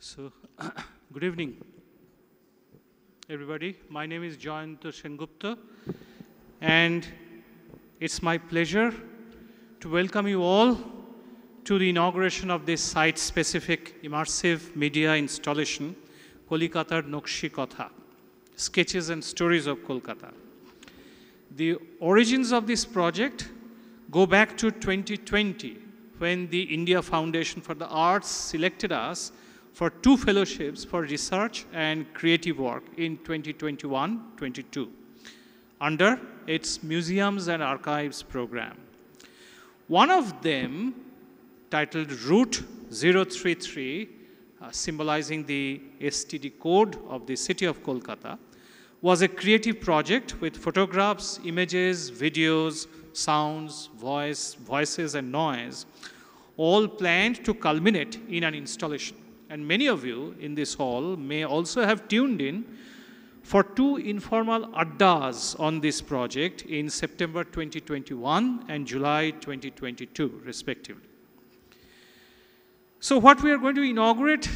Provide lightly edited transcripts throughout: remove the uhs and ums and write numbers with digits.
So, good evening, everybody. My name is Jayanta Sengupta, and it's my pleasure to welcome you all to the inauguration of this site-specific immersive media installation, Kolkata's Nakshi-kotha, Sketches and Stories of Kolkata. The origins of this project go back to 2020, when the India Foundation for the Arts selected us for 2 fellowships for research and creative work in 2021-22 under its Museums and Archives program. One of them, titled Route 033, symbolizing the STD code of the city of Kolkata, was a creative project with photographs, images, videos, sounds, voices, and noise, all planned to culminate in an installation. And many of you in this hall may also have tuned in for 2 informal addas on this project in September 2021 and July 2022, respectively. So what we are going to inaugurate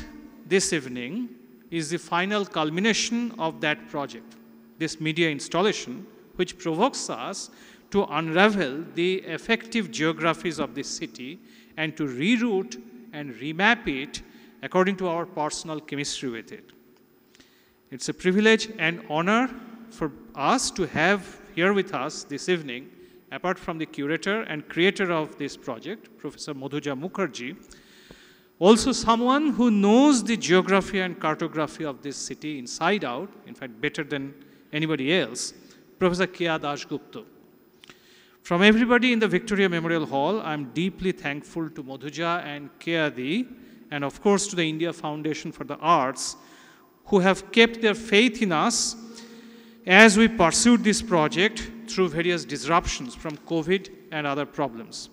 this evening is the final culmination of that project, this media installation, which provokes us to unravel the effective geographies of this city and to reroute and remap it according to our personal chemistry with it. It's a privilege and honor for us to have here with us this evening, apart from the curator and creator of this project, Professor Madhuja Mukherjee, also someone who knows the geography and cartography of this city inside out, in fact better than anybody else, Professor K.A. Dasgupta. From everybody in the Victoria Memorial Hall, I'm deeply thankful to Madhuja and K.A.D., and of course to the India Foundation for the Arts, who have kept their faith in us as we pursued this project through various disruptions from COVID and other problems.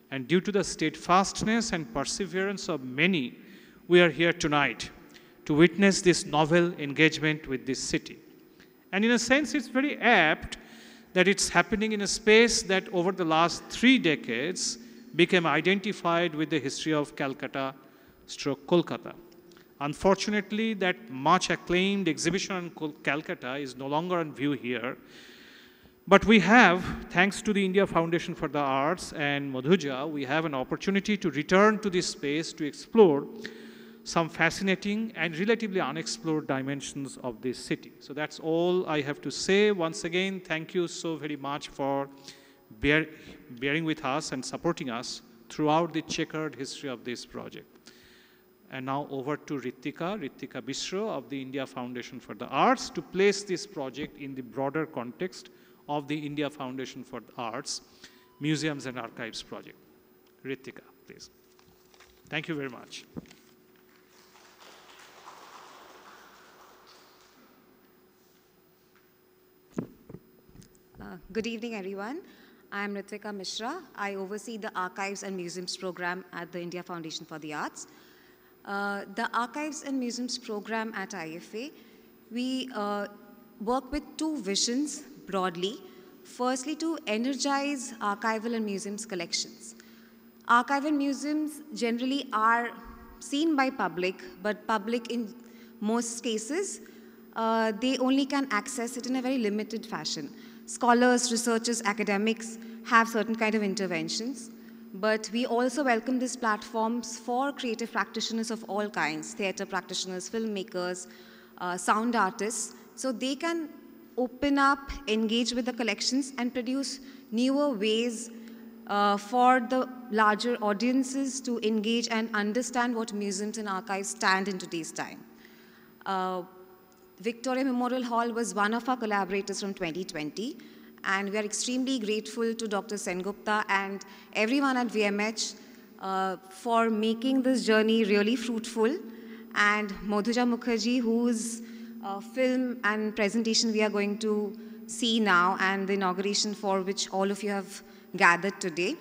And due to the steadfastness and perseverance of many, we are here tonight to witness this novel engagement with this city. And in a sense, it's very apt that it's happening in a space that over the last 3 decades became identified with the history of Calcutta/Kolkata. Unfortunately, that much acclaimed exhibition on Calcutta is no longer on view here. But we have, thanks to the India Foundation for the Arts and Madhuja, we have an opportunity to return to this space to explore some fascinating and relatively unexplored dimensions of this city. So that's all I have to say. Once again, thank you so very much for bearing with us and supporting us throughout the checkered history of this project. And now over to Ritika Bisro of the India Foundation for the Arts to place this project in the broader context of the India Foundation for the Arts Museums and Archives project. Ritika, please. Thank you very much. Good evening, everyone. I'm Ritika Mishra. I oversee the Archives and Museums program at the India Foundation for the Arts. The Archives and Museums program at IFA, we work with 2 visions broadly. Firstly, to energize archival and museums collections. Archival and museums generally are seen by public, but public in most cases, they only can access it in a very limited fashion. Scholars, researchers, academics have certain kind of interventions, but we also welcome these platforms for creative practitioners of all kinds, theater practitioners, filmmakers, sound artists, so they can open up, engage with the collections, and produce newer ways for the larger audiences to engage and understand what museums and archives stand in today's time. Victoria Memorial Hall was one of our collaborators from 2020, and we are extremely grateful to Dr. Sengupta and everyone at VMH for making this journey really fruitful, and Madhuja Mukherjee, whose film and presentation we are going to see now, and the inauguration for which all of you have gathered today,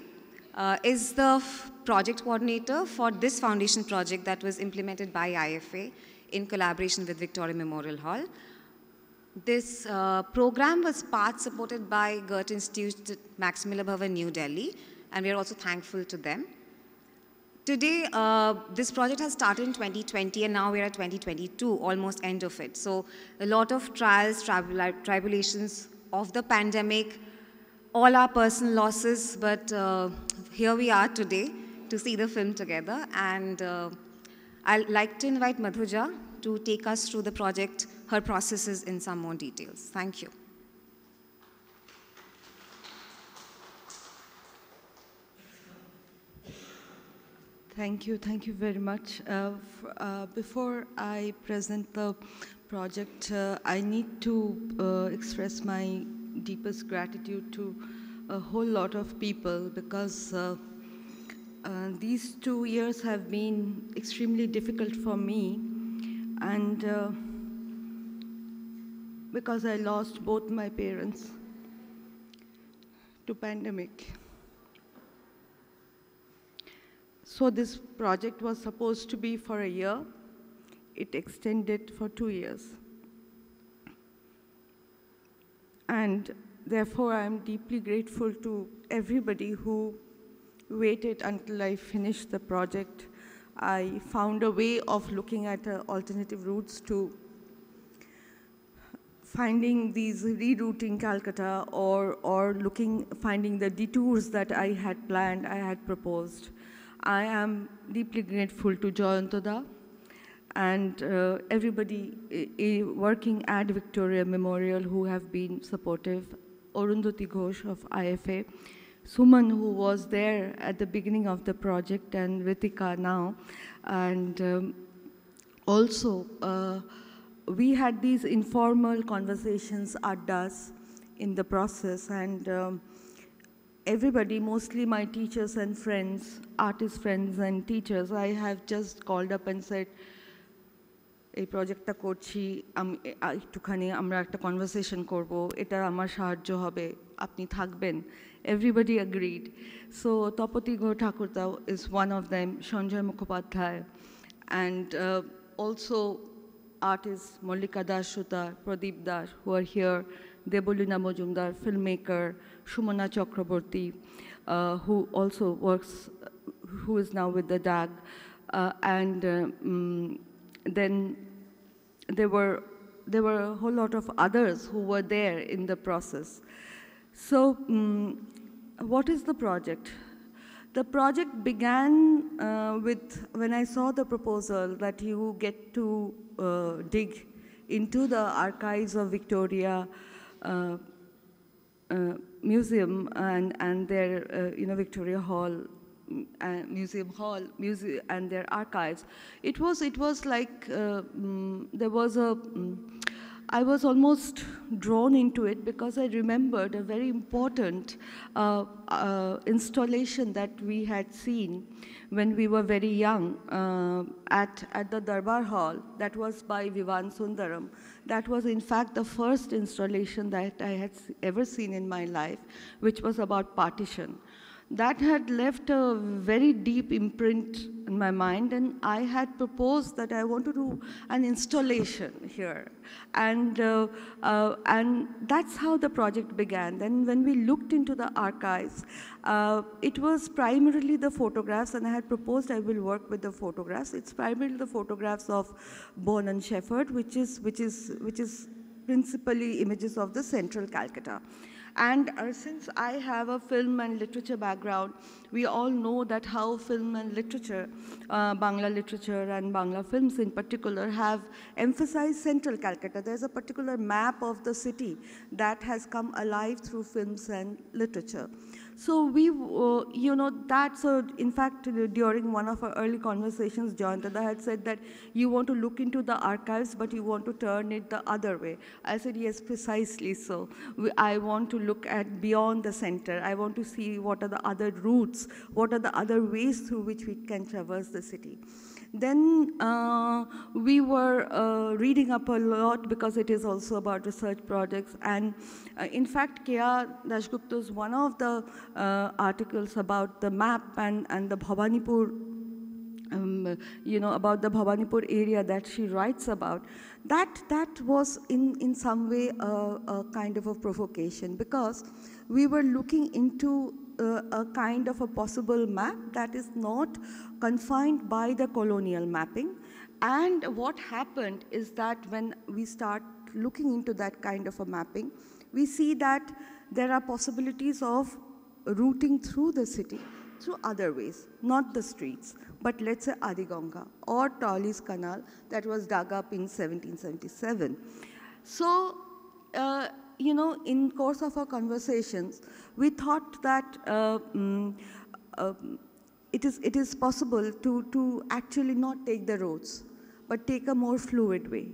is the project coordinator for this foundation project that was implemented by IFA in collaboration with Victoria Memorial Hall. This program was part supported by Goethe Institute, Max Miller Bhavan, New Delhi, and we are also thankful to them. Today, this project has started in 2020 and now we're at 2022, almost end of it. So a lot of trials, tribulations of the pandemic, all our personal losses, but here we are today to see the film together. And I'd like to invite Madhuja to take us through the project, her processes in some more details. Thank you. Thank you very much. Before I present the project, I need to express my deepest gratitude to a whole lot of people because these 2 years have been extremely difficult for me, and because I lost both my parents to pandemic. So this project was supposed to be for a year. It extended for 2 years. And therefore, I am deeply grateful to everybody who waited until I finished the project. I found a way of looking at alternative routes to finding these rerouting Calcutta or finding the detours that I had planned, I had proposed. I am deeply grateful to Jayantoda and everybody working at Victoria Memorial who have been supportive, Arundhati Ghosh of IFA, Suman who was there at the beginning of the project, and Ritika now. And also, we had these informal conversations, addas, in the process, and everybody, mostly my teachers and friends, artist friends and teachers, I have just called up and said, এই প্রজেক্টটা করছি একটুখানি আমরা একটা conversation করব, এটা আমার সাহায্য হবে, আপনি থাকবেন. Everybody agreed. So Tapati Go Thakurta is one of them, Sanjay Mukhopadhyay, and also artists Mallika Dashuta, Pradeep Das, who are here, Debolina Mojumdar, filmmaker, Shumana Chakraborty, who also works, who is now with the DAG, and then there were a whole lot of others who were there in the process. So what is the project? The project began with when I saw the proposal that you get to dig into the archives of Victoria Museum and their Victoria Hall, Museum Hall, and their archives. It was like there was I was almost drawn into it because I remembered a very important installation that we had seen when we were very young at the Darbar Hall. That was by Vivan Sundaram. That was in fact the first installation that I had ever seen in my life, which was about partition. That had left a very deep imprint in my mind, and I had proposed that I want to do an installation here. And that's how the project began. Then when we looked into the archives, it was primarily the photographs, and I had proposed I will work with the photographs. It's primarily the photographs of Bone and Shepherd, which is principally images of the central Calcutta. And since I have a film and literature background, we all know that how film and literature, Bangla literature and Bangla films in particular, have emphasized central Calcutta. There's a particular map of the city that has come alive through films and literature. So we, so in fact, during one of our early conversations, Jayantoda had said that you want to look into the archives, but you want to turn it the other way. I said, yes, precisely so. I want to look at beyond the center. I want to see what are the other routes, what are the other ways through which we can traverse the city. Then we were reading up a lot because it is also about research projects. And in fact, K.R. Dashgupta's one of the articles about the map and the Bhavanipur about the Bhabanipur area that she writes about, that was in some way a kind of a provocation, because we were looking into a kind of a possible map that is not confined by the colonial mapping. And what happened is that when we start looking into that kind of a mapping, we see that there are possibilities of routing through the city through other ways, not the streets, but let's say Adi Ganga or Tauli's Canal that was dug up in 1777. So, in course of our conversations, we thought that it is possible to actually not take the roads, but take a more fluid way.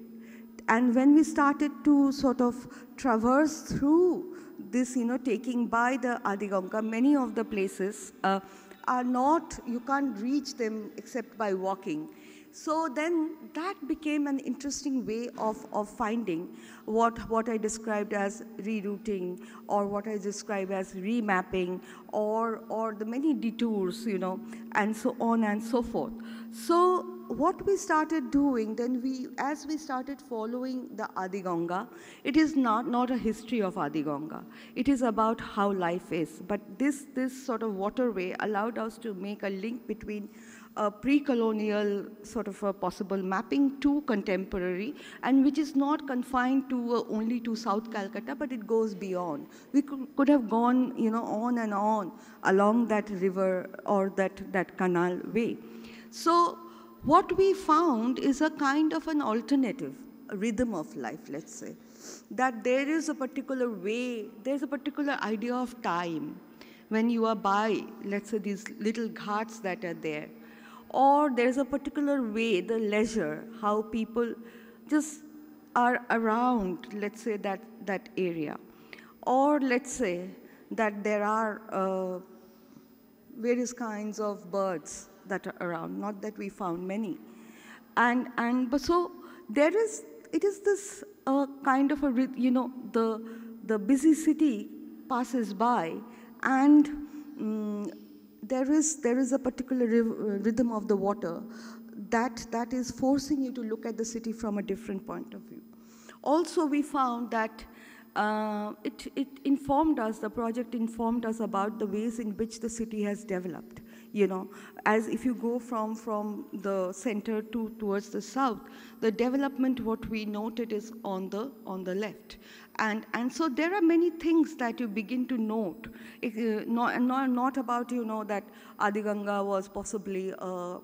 And when we started to sort of traverse through this, taking by the Adi Ganga, many of the places are not, you can't reach them except by walking. So then that became an interesting way of finding what I described as rerouting, or what I described as remapping, or the many detours, and so on and so forth. So what we started doing, then as we started following the Adi Ganga, it is not a history of Adi Ganga. It is about how life is. But this sort of waterway allowed us to make a link between a pre-colonial sort of a possible mapping to contemporary, and which is not confined to only to South Calcutta, but it goes beyond. We could have gone, on and on along that river or that canal way. So what we found is a kind of an alternative rhythm of life, let's say, that there is a particular way, there's a particular idea of time when you are by, let's say, these little ghats that are there. Or there's a particular way, the leisure, how people just are around, let's say, that area. Or let's say that there are various kinds of birds that are around, not that we found many. But so it is this kind of a, the busy city passes by, and there is a particular rhythm of the water that is forcing you to look at the city from a different point of view. Also, we found that it informed us, the project informed us about the ways in which the city has developed. As if you go from the center towards the south, the development, what we noted, is on the left. And so there are many things that you begin to note. Not about, that Adi Ganga was possibly a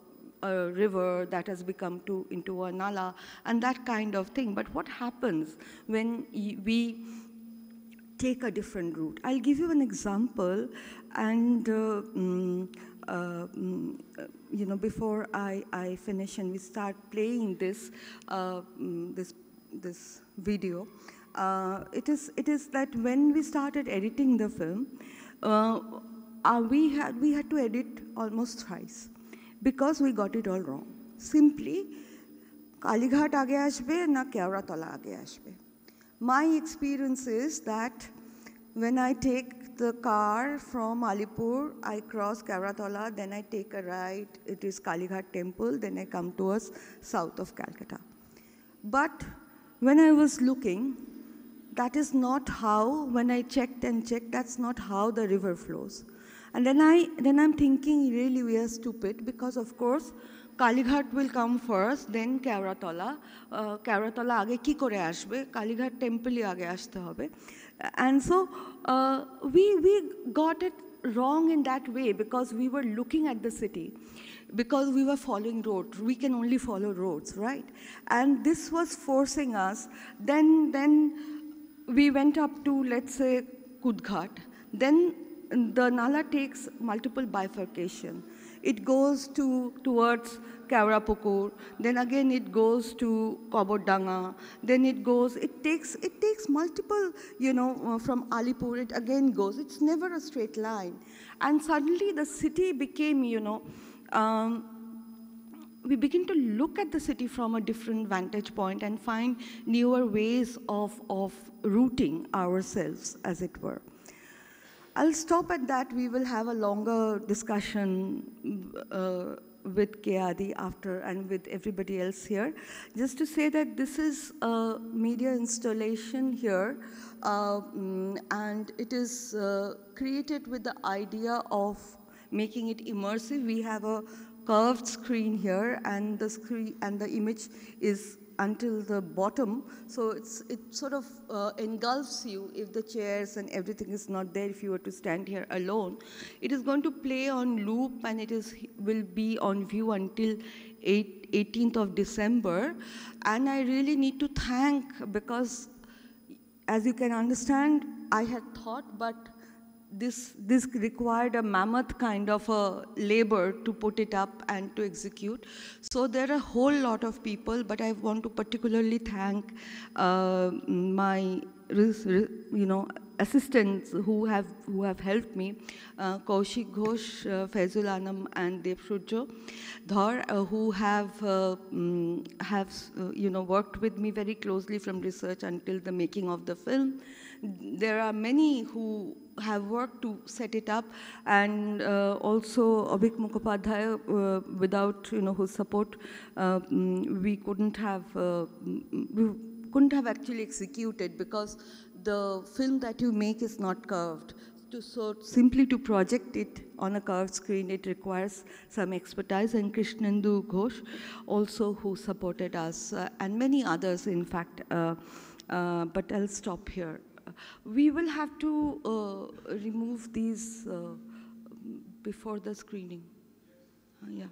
river that has become into a nala and that kind of thing. But what happens when we take a different route? I'll give you an example, and before I finish and we start playing this video, it is that when we started editing the film, we had to edit almost thrice because we got it all wrong. Simply, Kalighat aage ashbe na Keoratala aage ashbe. My experience is that when I take the car from Alipur, I cross Keoratala, then I take a right, it is Kalighat temple, then I come towards south of Calcutta. But when I was looking, that is not how, when I checked, that's not how the river flows. And then I'm thinking, really we are stupid, because of course, Kalighat will come first, then Keoratala. Keoratala aage ki kore ashbe, Kalighat temple hi aage ashte hobe. And so we got it wrong in that way, because we were looking at the city, because we were following roads. We can only follow roads, right? And this was forcing us. Then we went up to, let's say, Kudghat. Then the Nala takes multiple bifurcation. It goes towards Kaurapukur, then again it goes to Kobodanga, then it takes multiple, from Alipur, it again goes. It's never a straight line. And suddenly the city became, we begin to look at the city from a different vantage point and find newer ways of routing ourselves, as it were. I'll stop at that. We will have a longer discussion with Keadi after and with everybody else here. Just to say that this is a media installation here, and it is created with the idea of making it immersive. We have a curved screen here, and the screen and the image is until the bottom, so it sort of engulfs you if the chairs and everything is not there. If you were to stand here alone, it is going to play on loop, and will be on view until 18th of December. And I really need to thank, because as you can understand, I had thought, but this required a mammoth kind of a labor to put it up and to execute. So there are a whole lot of people, but I want to particularly thank my assistants who have helped me, Kaushik Ghosh, Faizul Anam, and Dev Shurjo Dhar, who have worked with me very closely from research until the making of the film. There are many who have worked to set it up, and also Abhik Mukhopadhyay, without whose support, we couldn't have actually executed, because the film that you make is not curved. So simply to project it on a curved screen, it requires some expertise, and Krishnendu Ghosh also, who supported us, and many others, in fact. But I'll stop here. We will have to remove these before the screening. Yeah.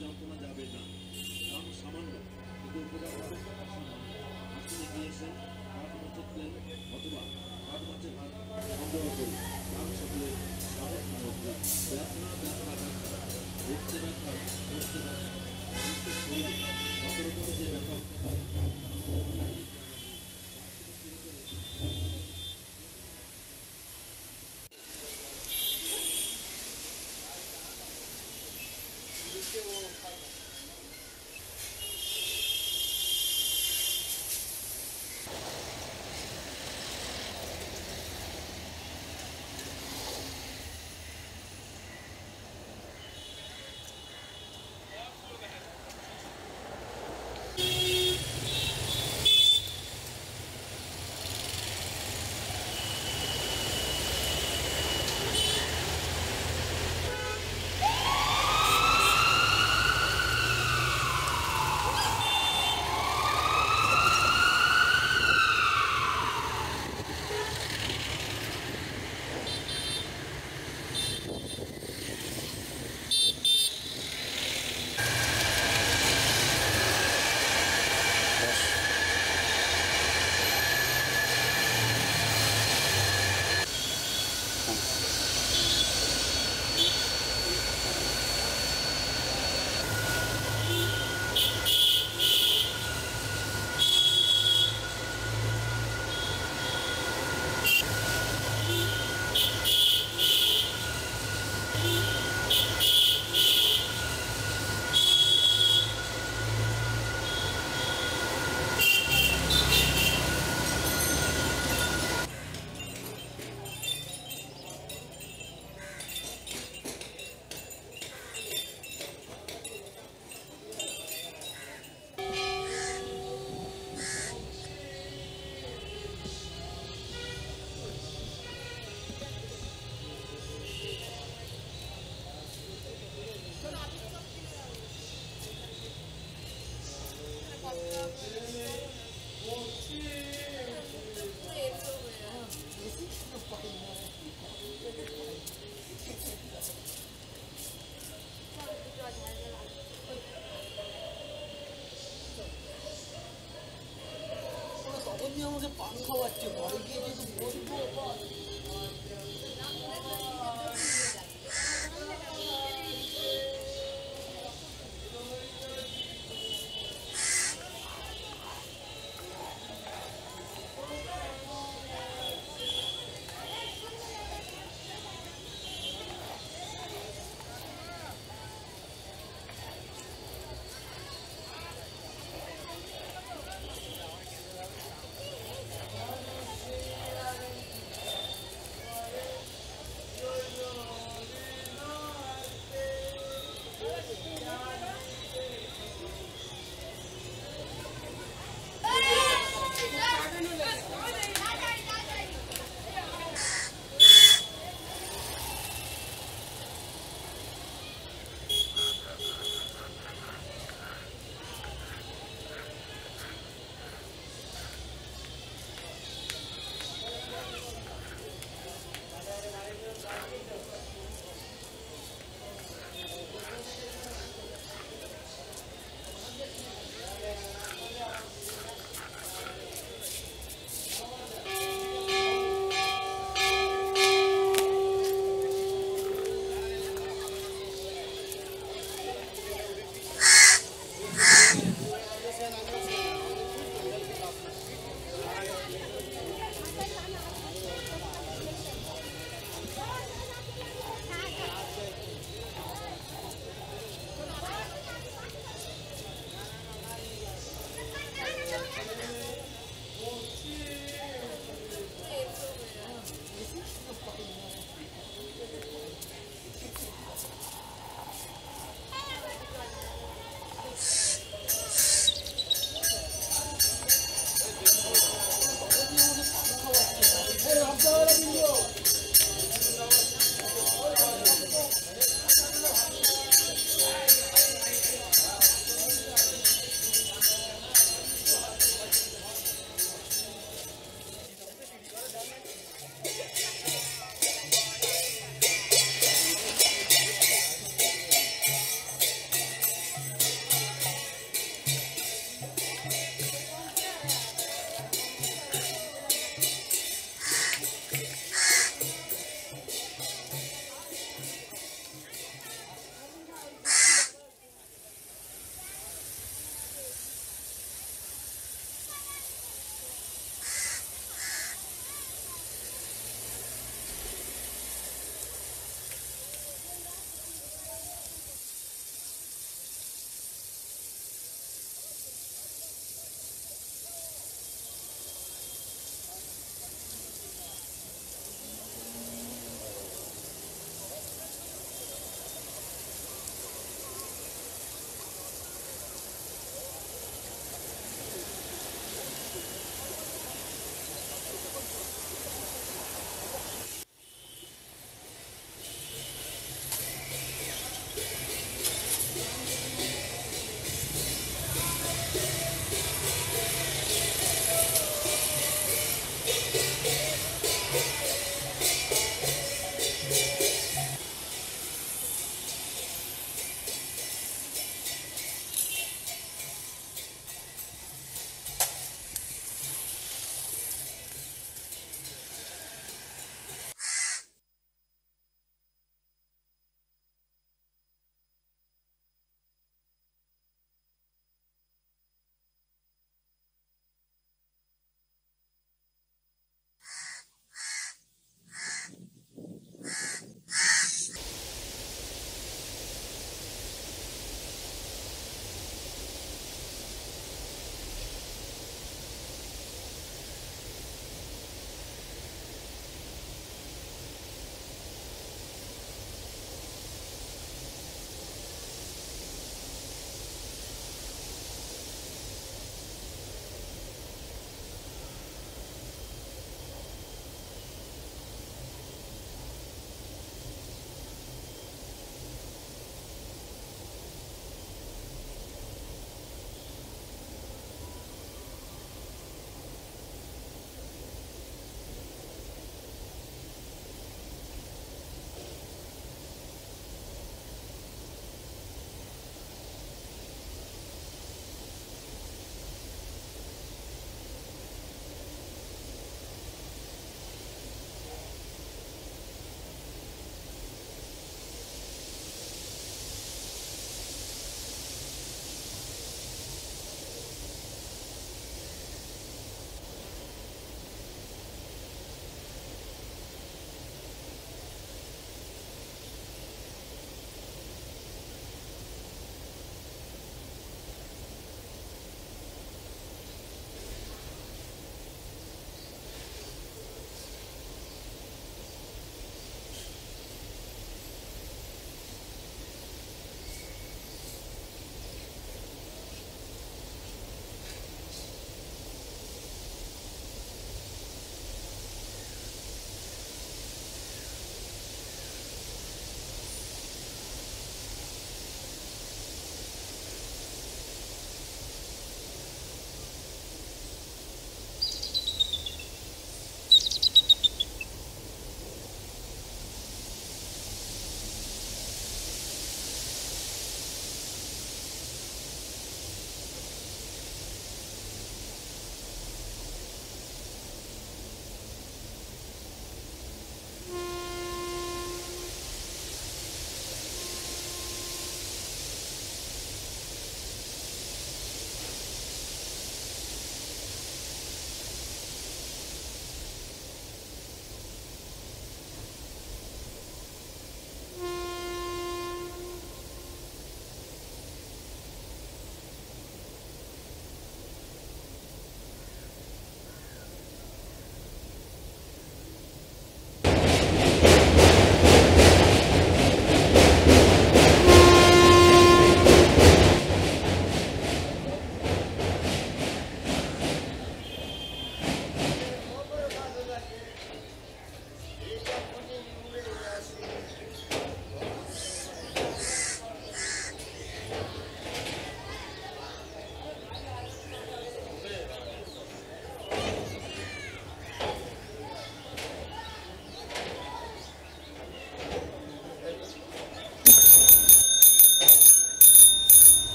যন্ত্রণা যাবে না, দাম সামান্য, কিন্তু উপকার হবে অসম্মান। আসুন এগিয়ে এসে কাঠ মাছের তেল অথবা কাঠ মাছের ভাত সংগ্রহ করি। দাম সকলের সহজ সামগ্রী। ব্যথা ব্যথা ব্যথা, উঠতে ব্যথা, বসতে ব্যথা, মানুষের শরীরে কত রকমের যে ব্যথা আমাকে পান খাওয়াচ্ছে ঘরে গিয়ে যদি বলবো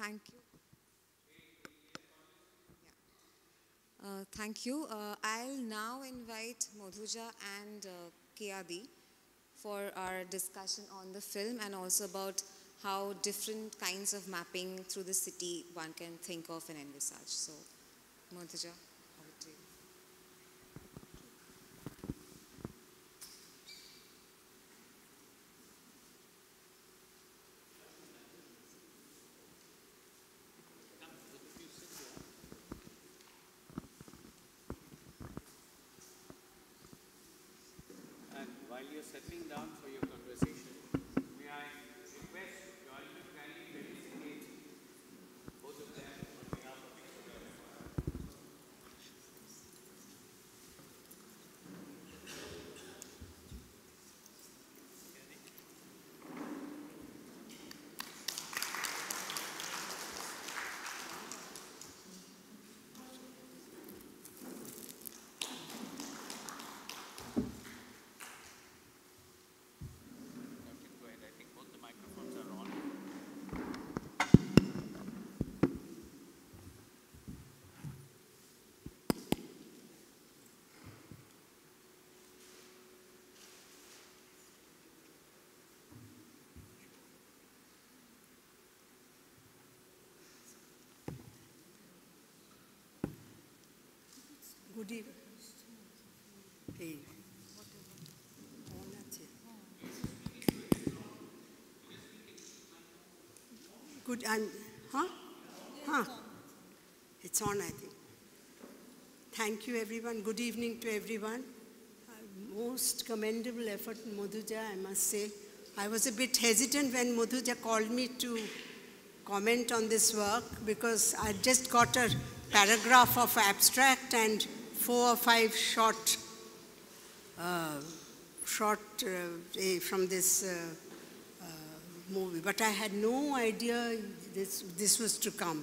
Thank you. Thank you. I'll now invite Madhuja and Kiadi for our discussion on the film and also about how different kinds of mapping through the city one can think of and envisage. So, Madhuja, over to you. And while you're settling down for your conversation, may I request Joy to kindly felicitate both of them on behalf of each of them. Go ahead. I think both the microphones are on. Good evening. Hey. On আছে। Good and huh? It's on, I think. Thank you, everyone. Good evening to everyone. Most commendable effort, Madhuja, I must say. I was a bit hesitant when Madhuja called me to comment on this work because I just got a paragraph of abstract and 4 or 5 short from this movie. But I had no idea this was to come.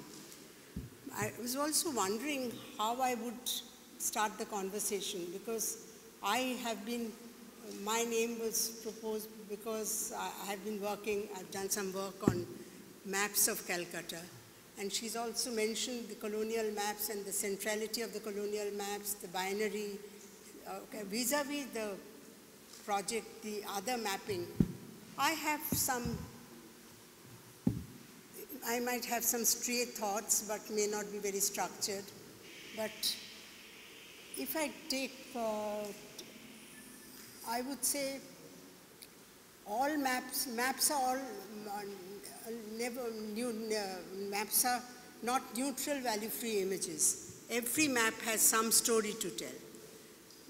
I was also wondering how I would start the conversation because my name was proposed because I have been working, I've done some work on maps of Calcutta. And she's also mentioned the colonial maps and the centrality of the colonial maps, the binary, vis-a-vis the project, the other mapping. I might have some stray thoughts, but may not be very structured. But if I take, I would say all maps are all maps are not neutral value-free images. Every map has some story to tell.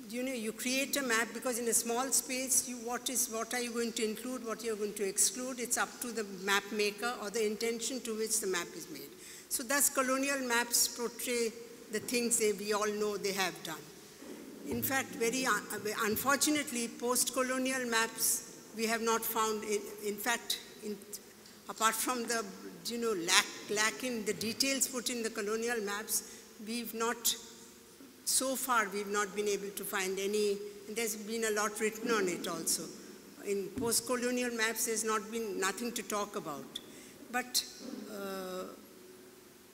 You create a map because in a small space, what are you going to include, what you're going to exclude, it's up to the map maker or the intention to which the map is made. So thus colonial maps portray the things we all know they have done. In fact, very unfortunately, post-colonial maps we have not found, in fact, apart from the lack in the details put in the colonial maps, so far we've not been able to find any, and there's been a lot written on it also. In post-colonial maps there's nothing to talk about. But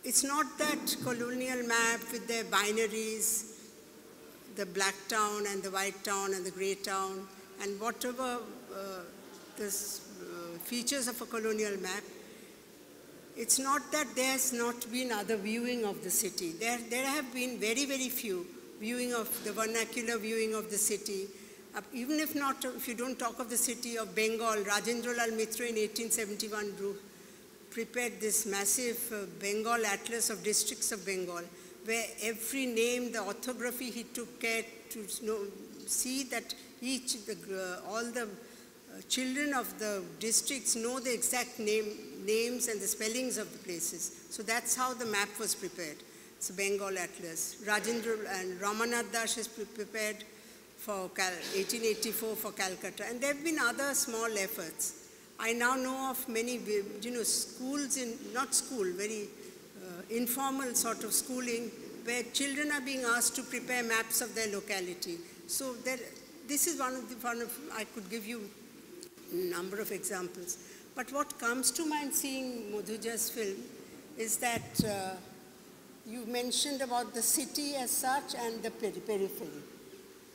it's not that colonial map with their binaries, the black town and the white town and the grey town, and whatever features of a colonial map, it's not that there's not been other viewing of the city. There have been very, very few viewing of the vernacular viewing of the city. Even if you don't talk of the city of Bengal, Rajendra Lal Mitra in 1871 prepared this massive Bengal Atlas of districts of Bengal, where every name, the orthography, he took care to see that all the children of the districts know the exact names and the spellings of the places. So that's how the map was prepared. It's a Bengal Atlas. Rajendra and Ramanath Das has prepared for 1884 for Calcutta. And there have been other small efforts. I now know of many, schools very informal sort of schooling, where children are being asked to prepare maps of their locality. So this is I could give you a number of examples. But what comes to mind seeing Madhuja's film is that you mentioned about the city as such and the periphery.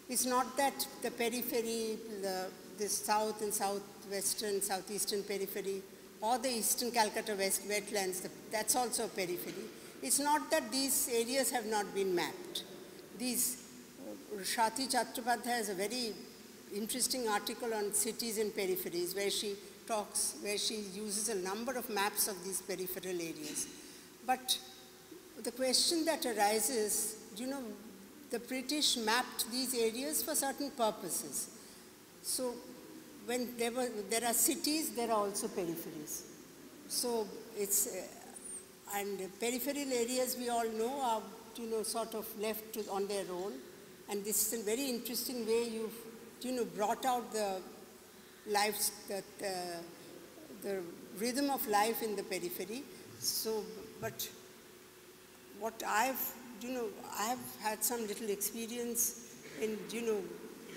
It's not that the periphery, the south and southwestern, southeastern periphery, or the eastern Calcutta wetlands, that's also a periphery. It's not that these areas have not been mapped. Shati Chattopadhyay has a very interesting article on cities and peripheries where she uses a number of maps of these peripheral areas. But the question that arises, the British mapped these areas for certain purposes. So when there are cities, there are also peripheries. So it's, and peripheral areas we all know are, sort of left on their own. And this is a very interesting way you've, brought out the lives, the rhythm of life in the periphery. So, but what I've had some little experience in,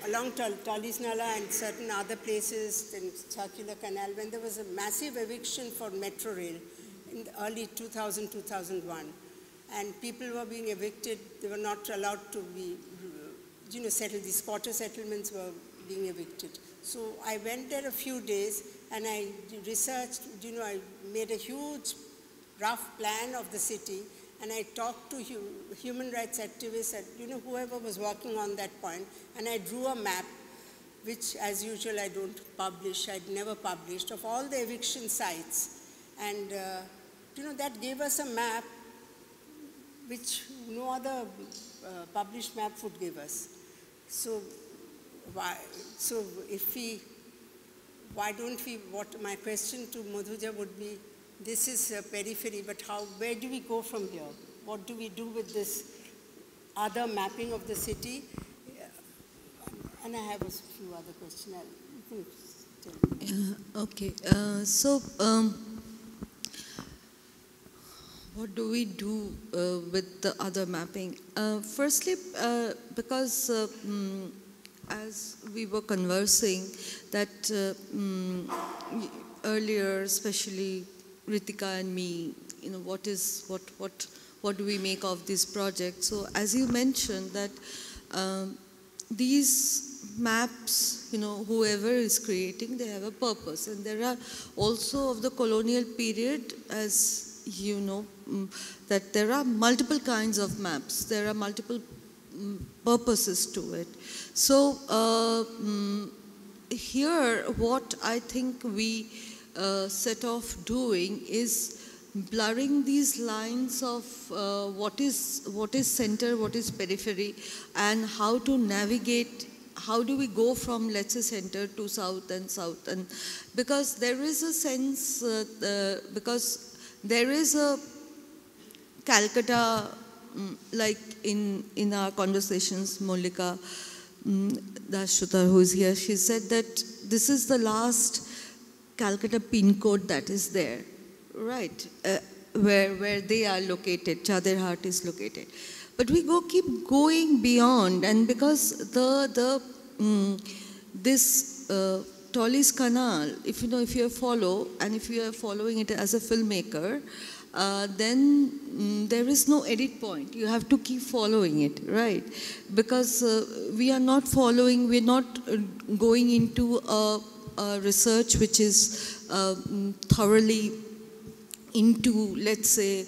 along Tully's Nala and certain other places in Circular Canal, when there was a massive eviction for metro rail in the early 2000, 2001. And people were being evicted, they were not allowed to be, settled, these squatter settlements were being evicted. So I went there a few days and I researched, I made a huge rough plan of the city, and I talked to human rights activists and whoever was working on that point, and I drew a map, which as usual I don't publish, I'd never published, of all the eviction sites. And that gave us a map which no other published map would give us. So why don't we, my question to Madhuja would be, this is a periphery, but where do we go from here? What do we do with this other mapping of the city? And I have a few other questions. Okay, what do we do with the other mapping? Firstly, because as we were conversing that earlier, especially Ritika and me, what do we make of this project? So as you mentioned that these maps, whoever is creating, they have a purpose, and there are also of the colonial period, as you know, that there are multiple kinds of maps, there are multiple purposes to it. So here what I think we set off doing is blurring these lines of what is center, what is periphery, and how to navigate, how do we go from, let's say, center to south, and because there is a sense, because there is a Calcutta, like in our conversations, Molika Dashutar, who is here, she said that this is the last Calcutta pin code that is there, right, where they are located, Chaderhat is located. But we keep going beyond, and because this Tully's Canal, if you follow, and if you are following it as a filmmaker, then there is no edit point. You have to keep following it, right? Because we are not following, we're not going into a research which is thoroughly into, let's say,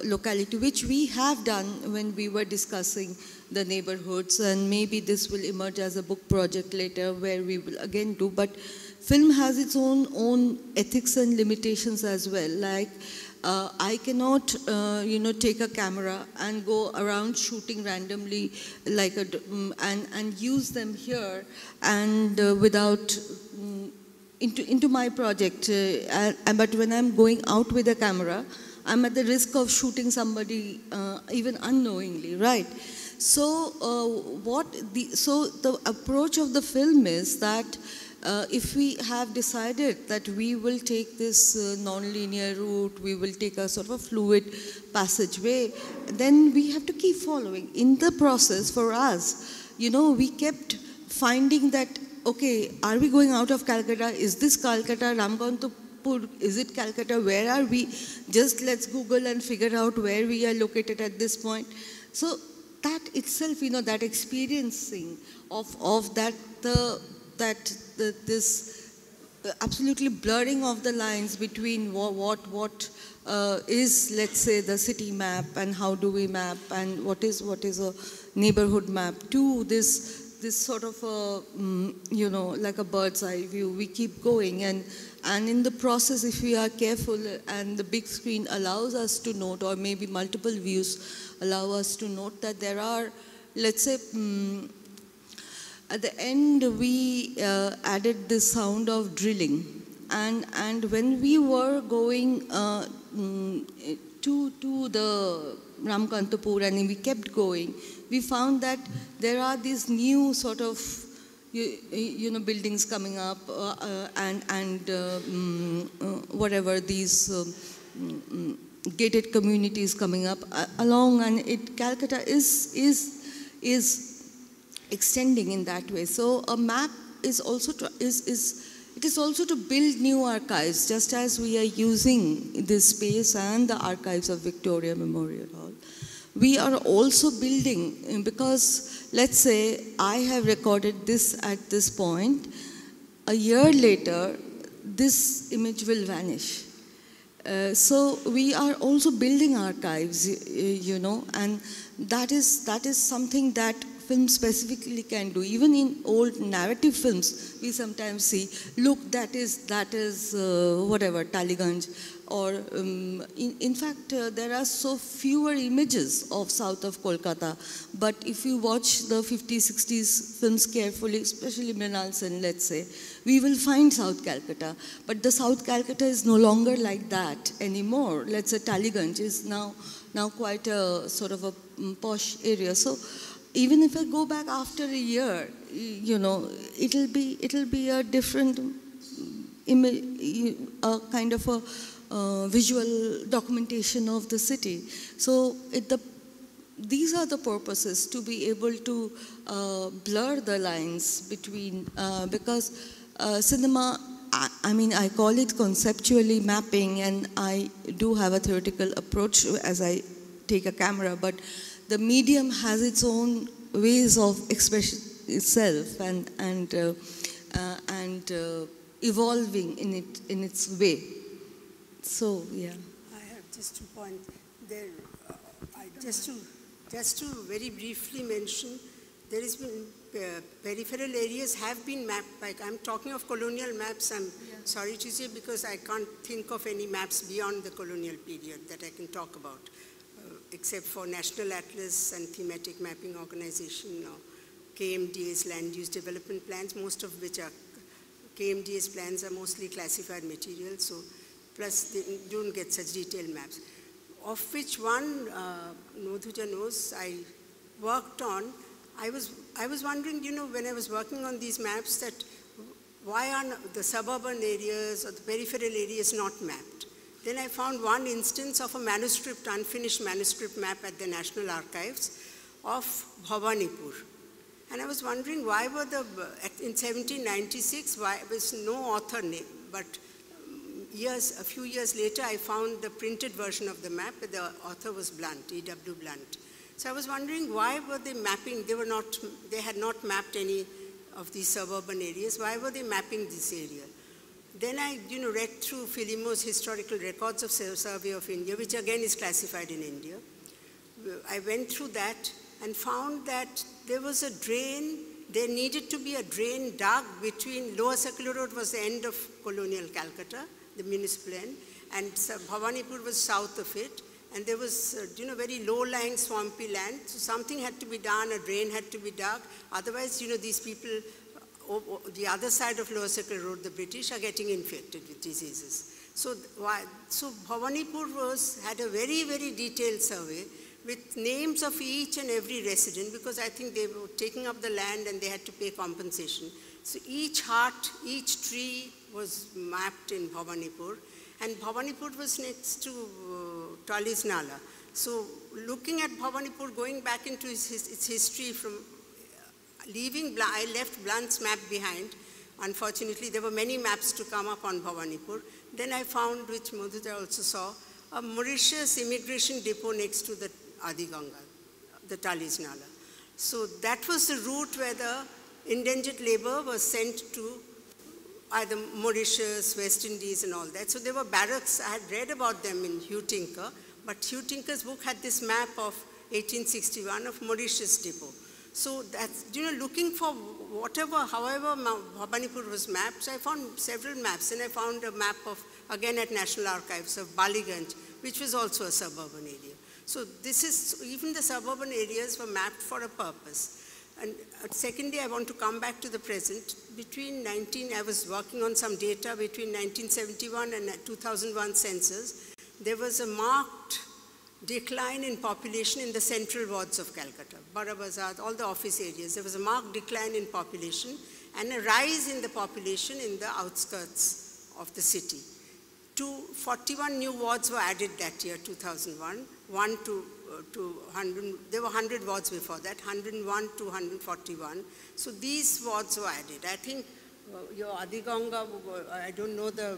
locality, which we have done when we were discussing the neighborhoods, and maybe this will emerge as a book project later where we will again do, but film has its own ethics and limitations as well. Like I cannot, take a camera and go around shooting randomly, like and use them here and without into my project. But when I'm going out with a camera, I'm at the risk of shooting somebody even unknowingly, right? So the approach of the film is that if we have decided that we will take this non-linear route, we will take a sort of a fluid passageway, then we have to keep following. In the process, for us, we kept finding that, okay, are we going out of Calcutta? Is this Calcutta? I'm going to Ramkanpur, is it Calcutta, where are we? Just let's Google and figure out where we are located at this point. So that itself, you know, that experiencing of this absolutely blurring of the lines between what is, let's say, the city map and how do we map, and what is a neighborhood map, to this sort of a, you know, like a bird's eye view. We keep going, and in the process, if we are careful and the big screen allows us to note, or maybe multiple views allow us to note, that there are, let's say, at the end we added the sound of drilling, and when we were going to the Ramkantapur, and we kept going, we found that there are these new sort of you know, buildings coming up, and whatever, these gated communities coming up along, and Calcutta is extending in that way. So a map is also it is also to build new archives, just as we are using this space and the archives of Victoria Memorial Hall. We are also building, because let's say I have recorded this at this point, a year later this image will vanish. So we are also building archives, you know, and that is something that film specifically can do. Even in old narrative films, we sometimes see, look, that is whatever, Taliganj, or in fact, there are so fewer images of south of Kolkata. But if you watch the 50s, 60s films carefully, especially Mrinal Sen, let's say, we will find South Calcutta. But the South Calcutta is no longer like that anymore. Let's say Taliganj is now quite a sort of a posh area. So even if I go back after a year, you know, it'll be a different image, a kind of a visual documentation of the city. So these are the purposes, to be able to blur the lines between, because cinema, I mean, I call it conceptually mapping, and I do have a theoretical approach as I take a camera, but the medium has its own ways of expressing itself and evolving in its way. So yeah. I have just to point there. Just to very briefly mention, there has been peripheral areas have been mapped. Like I'm talking of colonial maps. I'm sorry to say, because I can't think of any maps beyond the colonial period that I can talk about. Except for National Atlas and Thematic Mapping Organization, or KMDA's land use development plans, most of which are, KMDA's plans are mostly classified material, so plus they don't get such detailed maps. Of which one, Nodhuja knows, I worked on. I was wondering, you know, when I was working on these maps, that why are the suburban areas or the peripheral areas not mapped? Then I found one instance of a manuscript, unfinished manuscript map at the National Archives of Bhawanipur. And I was wondering, why were in 1796, why was no author name, but a few years later, I found the printed version of the map, but the author was Blunt, E.W. Blunt. So I was wondering, why were they mapping, they had not mapped any of these suburban areas, why were they mapping this area? Then I, you know, read through Philimo's Historical Records of Survey of India, which again is classified in India. I went through that and found that there was a drain, there needed to be a drain dug between, Lower Circular Road was the end of colonial Calcutta, the municipal end, and Bhawanipur was south of it, and there was, you know, very low-lying swampy land, so something had to be done, a drain had to be dug, otherwise, you know, these people, the other side of Lower Circle Road, the British, are getting infected with diseases. So Bhawanipur had a very, very detailed survey with names of each and every resident, because I think they were taking up the land and they had to pay compensation. So each hut, each tree was mapped in Bhawanipur, and Bhawanipur was next to Talis Nala. So looking at Bhawanipur, going back into its history from I left Blunt's map behind. Unfortunately, there were many maps to come up on Bhawanipur. Then I found, which Madhura also saw, a Mauritius immigration depot next to the Adi Ganga, the Talis Nala. So that was the route where the indentured labor was sent to either Mauritius, West Indies and all that. So there were barracks, I had read about them in Hugh Tinker, but Hugh Tinker's book had this map of 1861 of Mauritius depot. So that's, looking for whatever, however Bhabanipur was mapped, so I found several maps, and I found a map of, again at National Archives, of Baliganj, which was also a suburban area. So this is, even the suburban areas were mapped for a purpose. And secondly, I want to come back to the present. I was working on some data between 1971 and 2001 census. There was a marked decline in population in the central wards of Calcutta, Bara Bazar, all the office areas. There was a marked decline in population and a rise in the population in the outskirts of the city. 41 new wards were added that year, 2001, 1 to 100, there were 100 wards before that, 101 to 141. So these wards were added. I think your Adi Ganga, I don't know the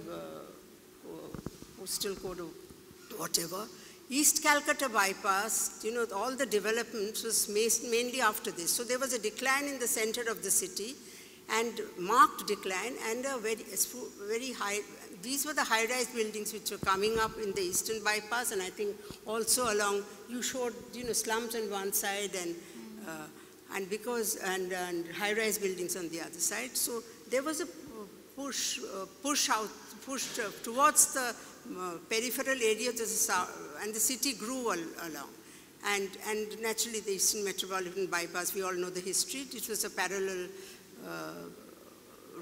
postal code or whatever. East Calcutta bypass, all the development was mainly after this. So there was a decline in the center of the city, and marked decline, and a very high, these were the high-rise buildings which were coming up in the eastern bypass, and I think also along, you showed, slums on one side and high-rise buildings on the other side. So there was a push towards the peripheral areas, and the city grew along. And naturally the Eastern Metropolitan Bypass, we all know the history. It was a parallel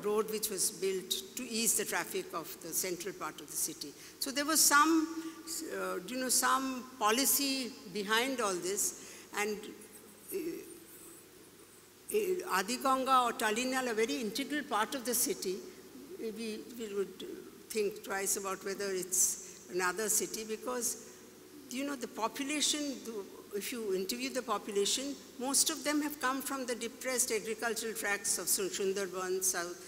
road which was built to ease the traffic of the central part of the city. So there was some, some policy behind all this, and Adi Ganga or Talinal, a very integral part of the city. We would think twice about whether it's another city, because, the population, if you interview the population, most of them have come from the depressed agricultural tracts of Sundarban, south,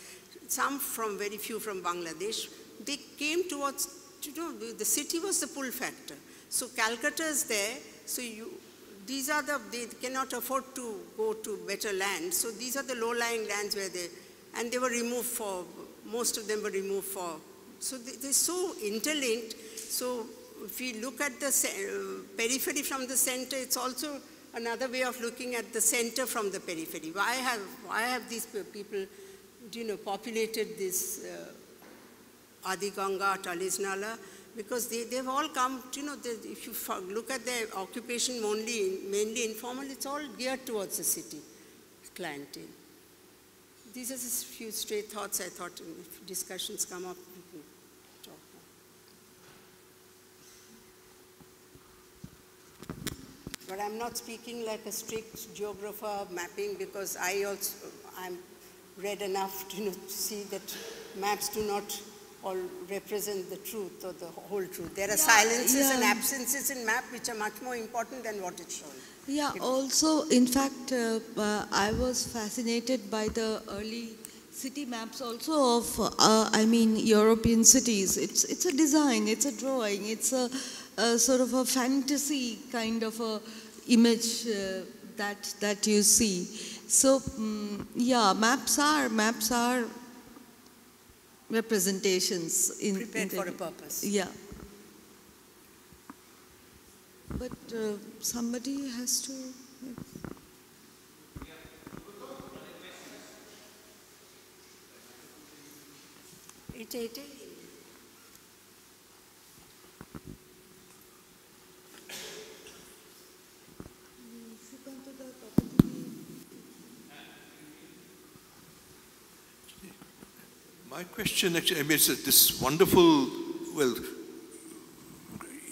some from, very few from Bangladesh. They came towards, the city was the pull factor. So Calcutta is there, so they cannot afford to go to better land. So these are the low-lying lands where they were removed most of them were removed so they're so interlinked. So if we look at the periphery from the center, it's also another way of looking at the center from the periphery. Why have these people, populated this Adi Ganga, Talis Nala? Because they've all come, if you look at their occupation mainly informal, it's all geared towards the city clientele. These are just a few stray thoughts I thought, if discussions come up, we can talk more. But I'm not speaking like a strict geographer of mapping, because I'm read enough to see that maps do not all represent the truth or the whole truth. There are silences and absences in map which are much more important than what it's shown. Yeah, also, in fact, I was fascinated by the early city maps also of, European cities. It's a design, it's a drawing, it's a sort of a fantasy kind of a image that you see. So, maps are representations. Prepared for a purpose. Yeah. But somebody has to... My question actually, it's this wonderful,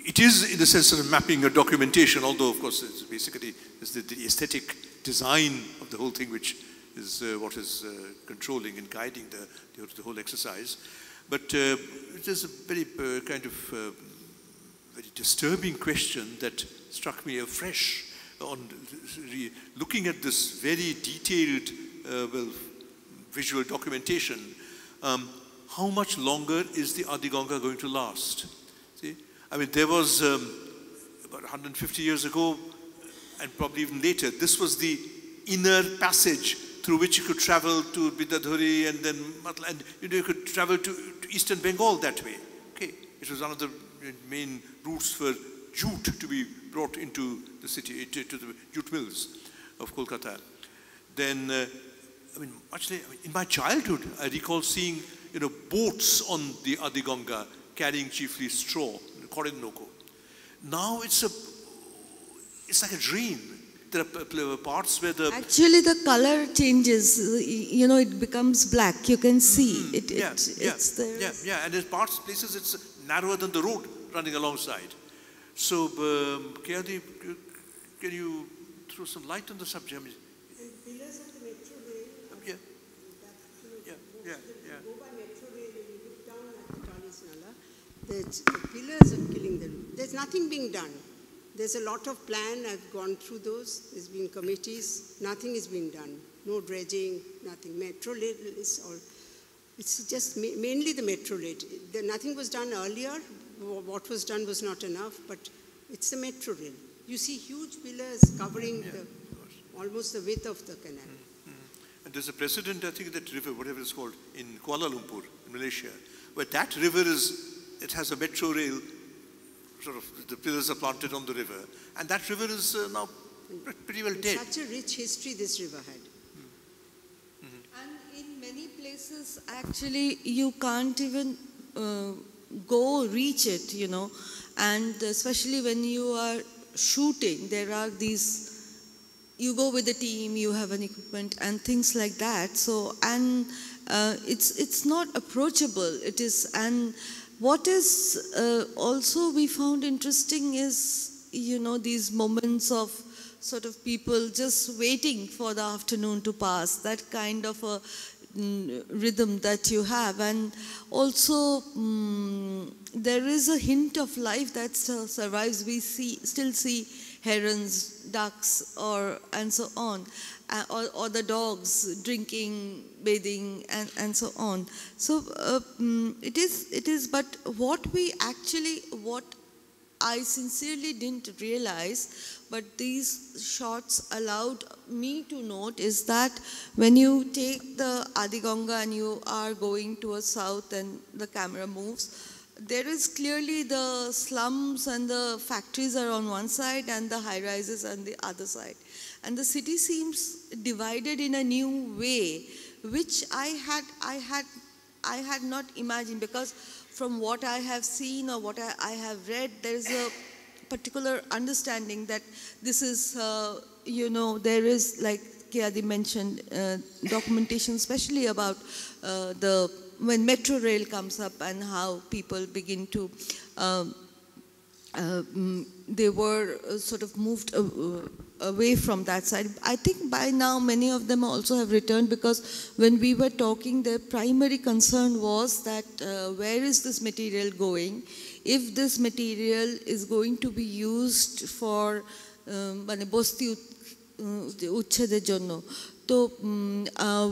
it is in a sense of mapping or documentation, although of course it's basically the aesthetic design of the whole thing which is what is controlling and guiding the whole exercise. But it is a very kind of very disturbing question that struck me afresh on looking at this very detailed visual documentation. how much longer is the Adi Ganga going to last? See, I mean, there was about 150 years ago, and probably even later, this was the inner passage through which you could travel to Bidadhuri and then Matla, and you could travel to eastern Bengal that way. Okay, it was one of the main routes for jute to be brought into the city, to the jute mills of Kolkata. Then, I mean, actually, in my childhood, I recall seeing, boats on the Adi Ganga carrying chiefly straw, Korenoko. Now it's like a dream. There are parts where the... Actually, the color changes. It becomes black. You can see it. It's there. Yeah. And in places it's narrower than the road running alongside. So, Kayadi, can you throw some light on the subject? Pillars of the metro rail. Go by metro rail and you look down at the Talis Nala. The pillars are killing the road. There's nothing being done. There's a lot of plan. I've gone through those. There's been committees. Nothing is being done. No dredging, nothing. Metro rail is all. It's just mainly the metro rail. Nothing was done earlier. What was done was not enough, but it's the metro rail. You see huge pillars covering almost the width of the canal. And there's a precedent, I think, that river, whatever it's called, in Kuala Lumpur, in Malaysia, where that river it has a metro rail, sort of, the pillars are planted on the river, and that river is now pretty well dead. Such a rich history this river had. And in many places, actually, you can't even reach it, and especially when you are shooting, there are these, you go with the team, you have an equipment and things like that. So, and it's not approachable. It is, and what is also we found interesting is, these moments of sort of people just waiting for the afternoon to pass, that kind of a rhythm that you have. And also there is a hint of life that still survives. We still see herons, ducks, and so on, or the dogs drinking, bathing, and so on. So it is. But what I sincerely didn't realize, but these shots allowed me to note, is that when you take the Adi Ganga and you are going towards south and the camera moves, there is clearly the slums and the factories are on one side and the high rises on the other side. And the city seems divided in a new way, which I had not imagined, because from what I have seen or what I have read, there is a particular understanding that this is, there is, like Kayadi mentioned, documentation especially about when metro rail comes up and how people begin to, they were sort of moved away from that side. I think by now many of them also have returned, because when we were talking, their primary concern was that where is this material going? If this material is going to be used for bosti uchcheder jonno. So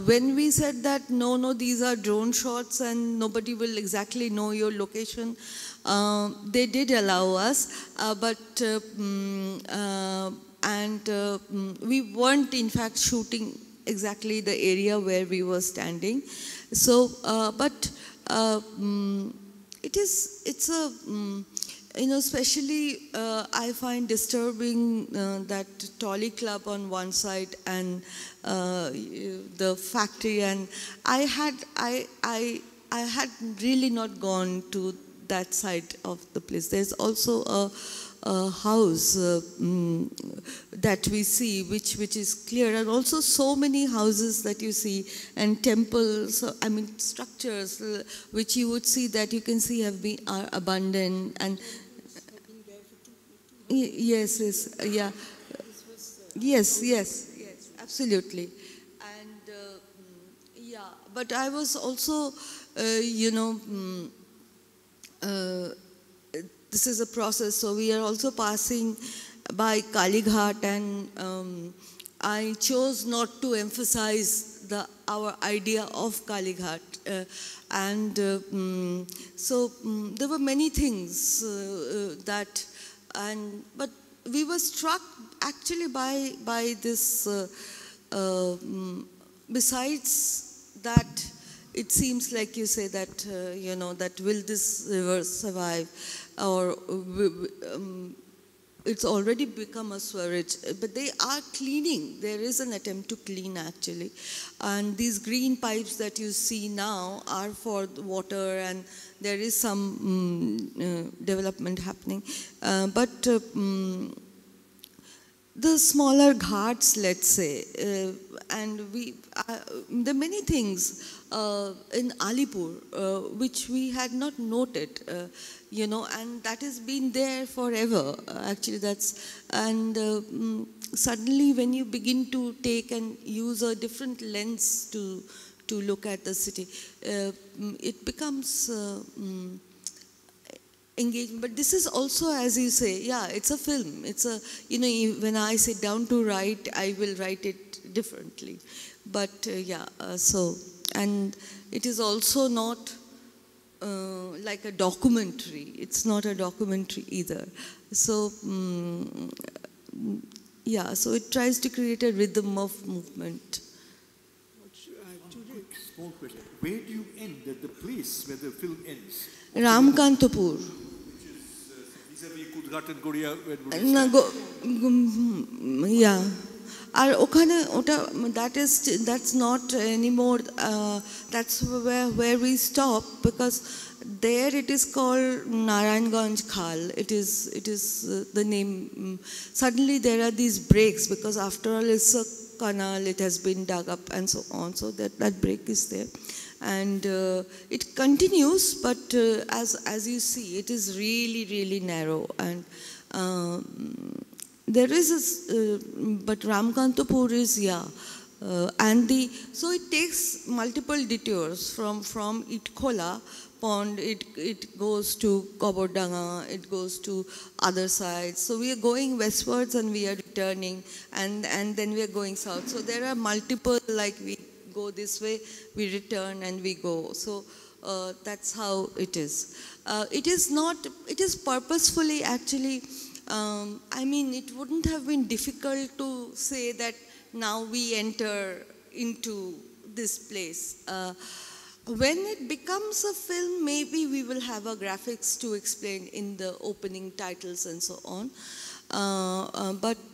when we said that no, these are drone shots and nobody will exactly know your location, they did allow us, we weren't in fact shooting exactly the area where we were standing. So, it's a, especially I find disturbing that Tolly Club on one side and the factory, and I had really not gone to that side of the place. There's also a house that we see, which is clear, and also so many houses that you see, and temples, structures, which you would see that you can see are abandoned. And yes, absolutely. And but I was also, this is a process, so we are also passing by Kalighat, and I chose not to emphasize our idea of Kalighat. And there were many things but we were struck actually by this, besides that, it seems like you say that, that will this river survive, or it's already become a sewage, but they are cleaning. There is an attempt to clean actually. And these green pipes that you see now are for the water, and there is some development happening. The smaller ghats, let's say, and there are many things in Alipur which we had not noted, and that has been there forever. Actually, suddenly when you begin to take and use a different lens to look at the city, it becomes engaging. But this is also, as you say, yeah, it's a film. It's a, when I sit down to write, I will write it differently. But and it is also not like a documentary. It's not a documentary either. So, so it tries to create a rhythm of movement. Small question. Where do you end at the place where the film ends? Ramkantapur. vis-a-vis Kudghat and Goria, yeah. আর ওখানে ওটা that's not anymore, that's where we stop, because there it is called Narayanganj Khal. It is the name. Suddenly there are these breaks, because after all it's a canal, it has been dug up and so on, so that break is there. And it continues, but as you see, it is really, really narrow. And there is but Ramkantapur is, so it takes multiple detours from Itkola pond, it goes to Kobordanga, it goes to other sides. So we are going westwards and we are returning, and then we are going south. So there are multiple, like we go this way, we return and we go. So that's how it is. It is purposefully actually, it wouldn't have been difficult to say that now we enter into this place. When it becomes a film, maybe we will have a graphics to explain in the opening titles and so on. But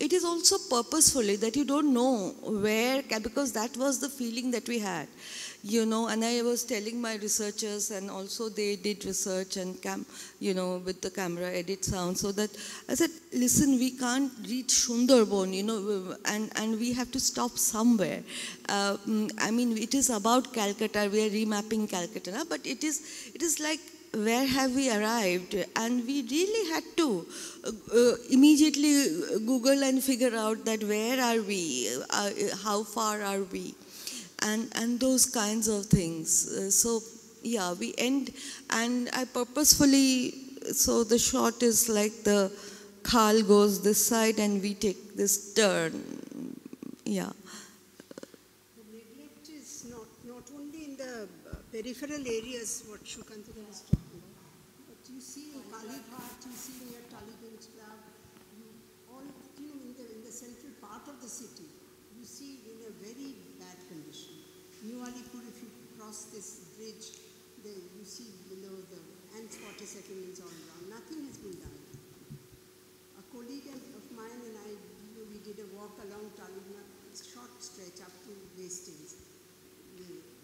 it is also purposefully that you don't know where, because that was the feeling that we had. And I was telling my researchers, and also they did research and with the camera, edit sound, so that I said, listen, we can't reach Sundarban, and we have to stop somewhere. It is about Calcutta, we are remapping Calcutta, but it is like, where have we arrived? And we really had to immediately Google and figure out that where are we, how far are we? And those kinds of things. We end, and I purposefully, so the shot is like the khal goes this side and we take this turn. Yeah. The neglect is not only in the peripheral areas, what Shukantara is talking about, but you see in Kalighat, you see near Taliganj Club, in the central part of the city, you see in a very bad condition. New Alipur, if you cross this bridge, you see below the ants 40 settlements all around. Nothing has been done. A colleague of mine and I, we did a walk along Talibna, short stretch up to Hastings,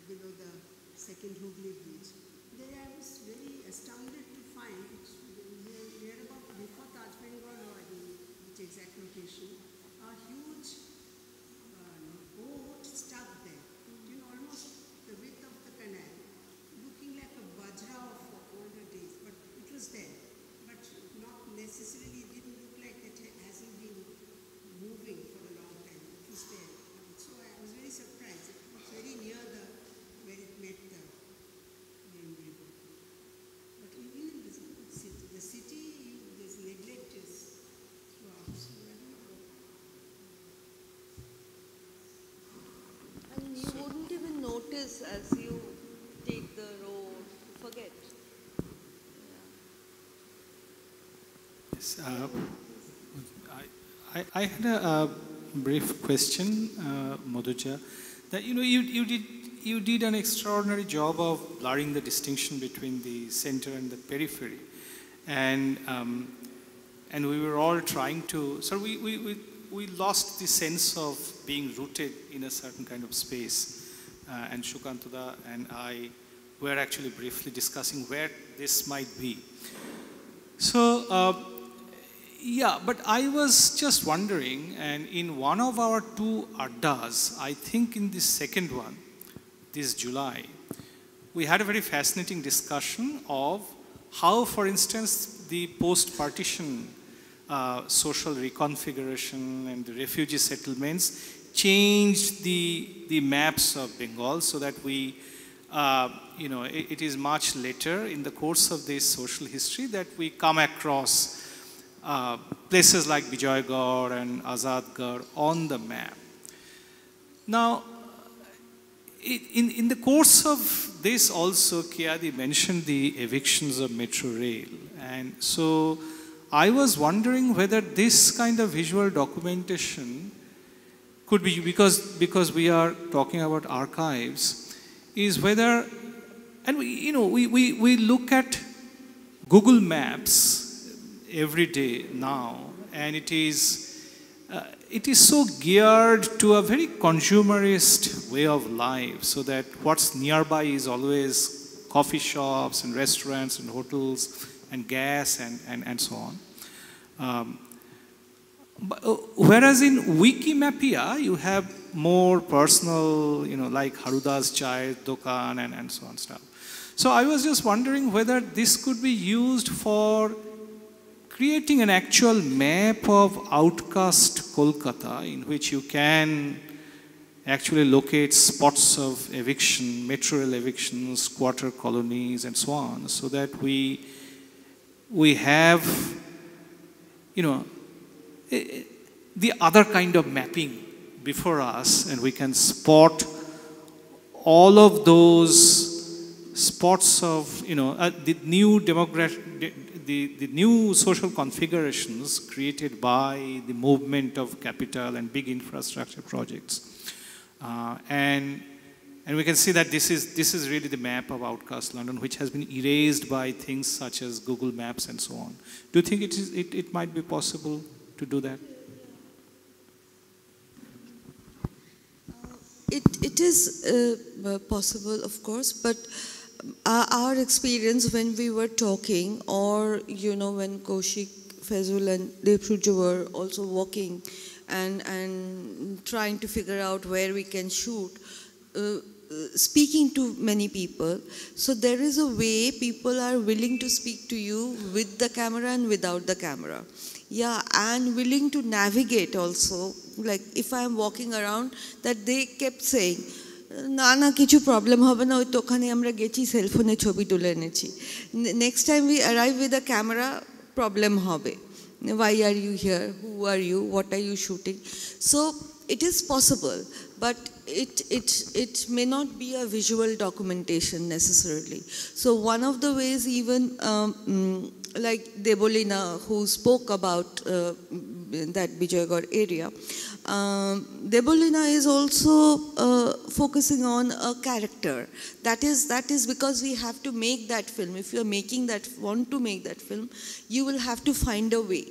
below the second Hooghly Bridge. There I was very astounded to find, near about before Taj Bengal, or I don't know which exact location, a huge boat stuck there. Almost the width of the canal, looking like a Vajra of older days, but it was there. But not necessarily, it didn't look like it hasn't been moving for a long time. It was there. So I was very surprised. It was very near where it met the main river. But even in the city, this neglect is throughout. So I don't know. Yes, I had a brief question, Madhuja, that you did an extraordinary job of blurring the distinction between the center and the periphery, and we were all trying to. So we lost the sense of being rooted in a certain kind of space, and Shukantada and I were actually briefly discussing where this might be. So. Yeah, but I was just wondering, and in one of our two addas, I think in the second one, this July, we had a very fascinating discussion of how, for instance, the post-partition social reconfiguration and the refugee settlements changed the maps of Bengal so that we, it is much later in the course of this social history that we come across places like Bijoygarh and Azadgarh on the map. Now, in the course of this also, Kiadi mentioned the evictions of metro rail. And so I was wondering whether this kind of visual documentation could be, because we are talking about archives, is whether, and we look at Google Maps every day now, and it is so geared to a very consumerist way of life, so that what's nearby is always coffee shops and restaurants and hotels and gas and so on. Whereas in Wikimapia, you have more personal, like Haruda's Chai Dokan and so on stuff. So I was just wondering whether this could be used for creating an actual map of outcast Kolkata, in which you can actually locate spots of eviction, metro rail evictions, squatter colonies, and so on, so that we have, the other kind of mapping before us, and we can spot all of those spots of, the new demographic, the new social configurations created by the movement of capital and big infrastructure projects. And we can see that this is really the map of outcast London, which has been erased by things such as Google Maps and so on. Do you think it might be possible to do that? It is possible, of course, but our experience when we were talking, or when Kaushik, Fezul and Devshuja were also walking and trying to figure out where we can shoot, speaking to many people. So there is a way people are willing to speak to you with the camera and without the camera. Yeah, and willing to navigate also. Like if I am walking around, that they kept saying, না কিছু problem হবে না, ওই তো ওখানে আমরা গেছি সেলফোনে ছবি তুলে এনেছি, next time we arrive with a camera problem হবে, why are you here, who are you, what are you shooting? So it is possible, but it may not be a visual documentation necessarily. So one of the ways, even like Debolina, who spoke about that Bijoygarh area, Debolina is also focusing on a character. That is because we have to make that film. If you are want to make that film, you will have to find a way,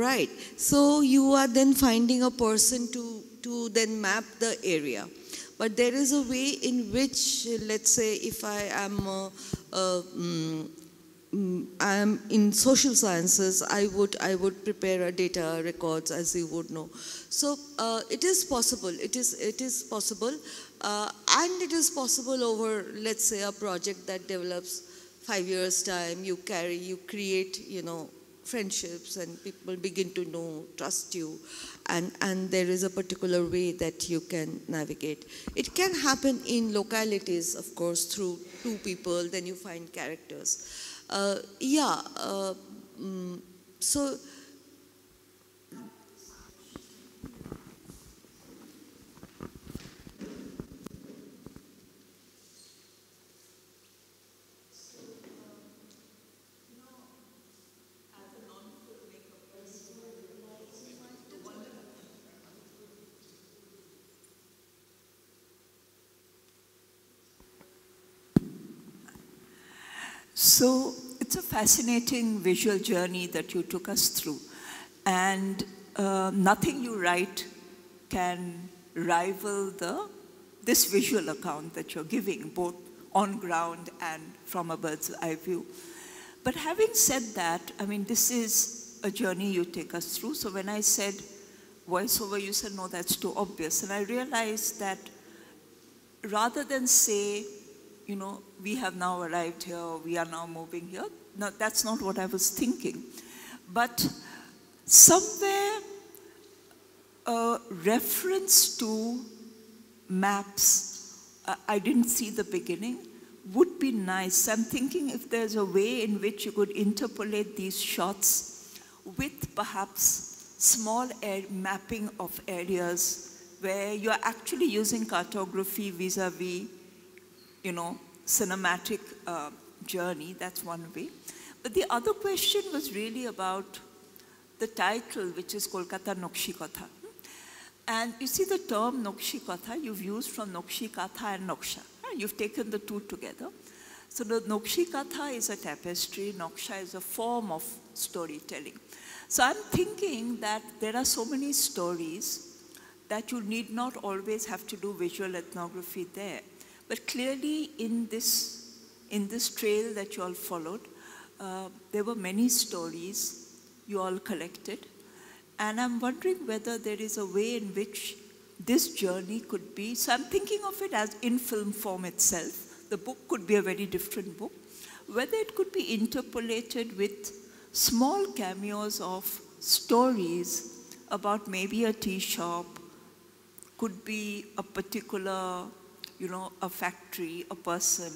right? So you are then finding a person to then map the area. But there is a way in which, let's say, if I am in social sciences, I would prepare a data records, as you would know. So it is possible. It is possible, and it is possible over, let's say, a project that develops 5 years time. You create, friendships, and people begin to know, trust you, and there is a particular way that you can navigate. It can happen in localities, of course, through two people. Then you find characters. So So it's a fascinating visual journey that you took us through. And nothing you write can rival this visual account that you're giving, both on ground and from a bird's eye view. But having said that, I mean, this is a journey you take us through. So when I said voiceover, you said, no, that's too obvious. And I realized that rather than say, you know, we have now arrived here, or we are now moving here, no, that's not what I was thinking. But somewhere a reference to maps, I didn't see the beginning, would be nice. I'm thinking if there's a way in which you could interpolate these shots with perhaps small mapping of areas where you're actually using cartography vis-a-vis, you know, cinematic journey. That's one way. But the other question was really about the title, which is Kolkata Nakshi-kotha. And you see the term Nakshi-kotha you've used from Nakshi-kotha and Naksha. You've taken the two together. So the Nakshi-kotha is a tapestry, Naksha is a form of storytelling. So I'm thinking that there are so many stories that you need not always have to do visual ethnography there. But clearly in this trail that you all followed, there were many stories you all collected. And I'm wondering whether there is a way in which this journey could be, so I'm thinking of it as in film form itself. The book could be a very different book. Whether it could be interpolated with small cameos of stories about maybe a tea shop, could be a particular, you know, a factory, a person.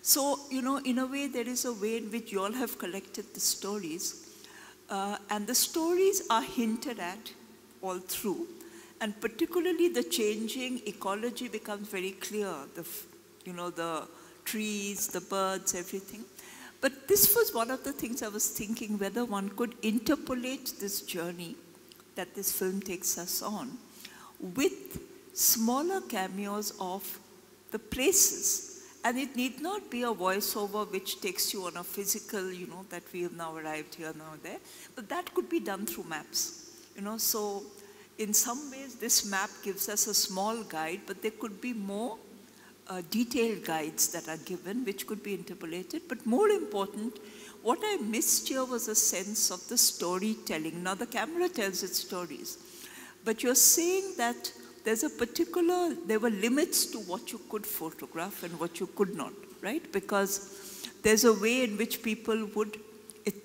So, you know, in a way, there is a way in which you all have collected the stories. And the stories are hinted at all through. And particularly the changing ecology becomes very clear. You know, the trees, the birds, everything. But this was one of the things I was thinking, whether one could interpolate this journey that this film takes us on with smaller cameos of the places. And it need not be a voiceover which takes you on a physical, you know, that we have now arrived here, now there. But that could be done through maps. You know, so in some ways, this map gives us a small guide, but there could be more detailed guides that are given, which could be interpolated. But more important, what I missed here was a sense of the storytelling. Now, the camera tells its stories, but you're saying that there's a particular, there were limits to what you could photograph and what you could not, right? Because there's a way in which people would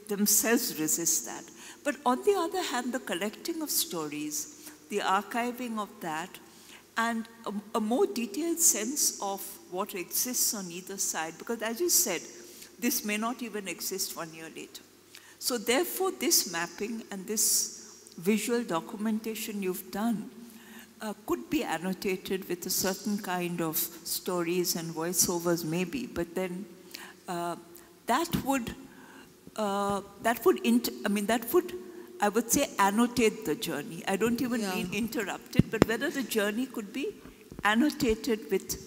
themselves resist that. But on the other hand, the collecting of stories, the archiving of that, and a more detailed sense of what exists on either side. Because as you said, this may not even exist 1 year later. So therefore, this mapping and this visual documentation you've done could be annotated with a certain kind of stories and voiceovers maybe, but then that would, I would say, annotate the journey. I don't even mean interrupt it, but whether the journey could be annotated with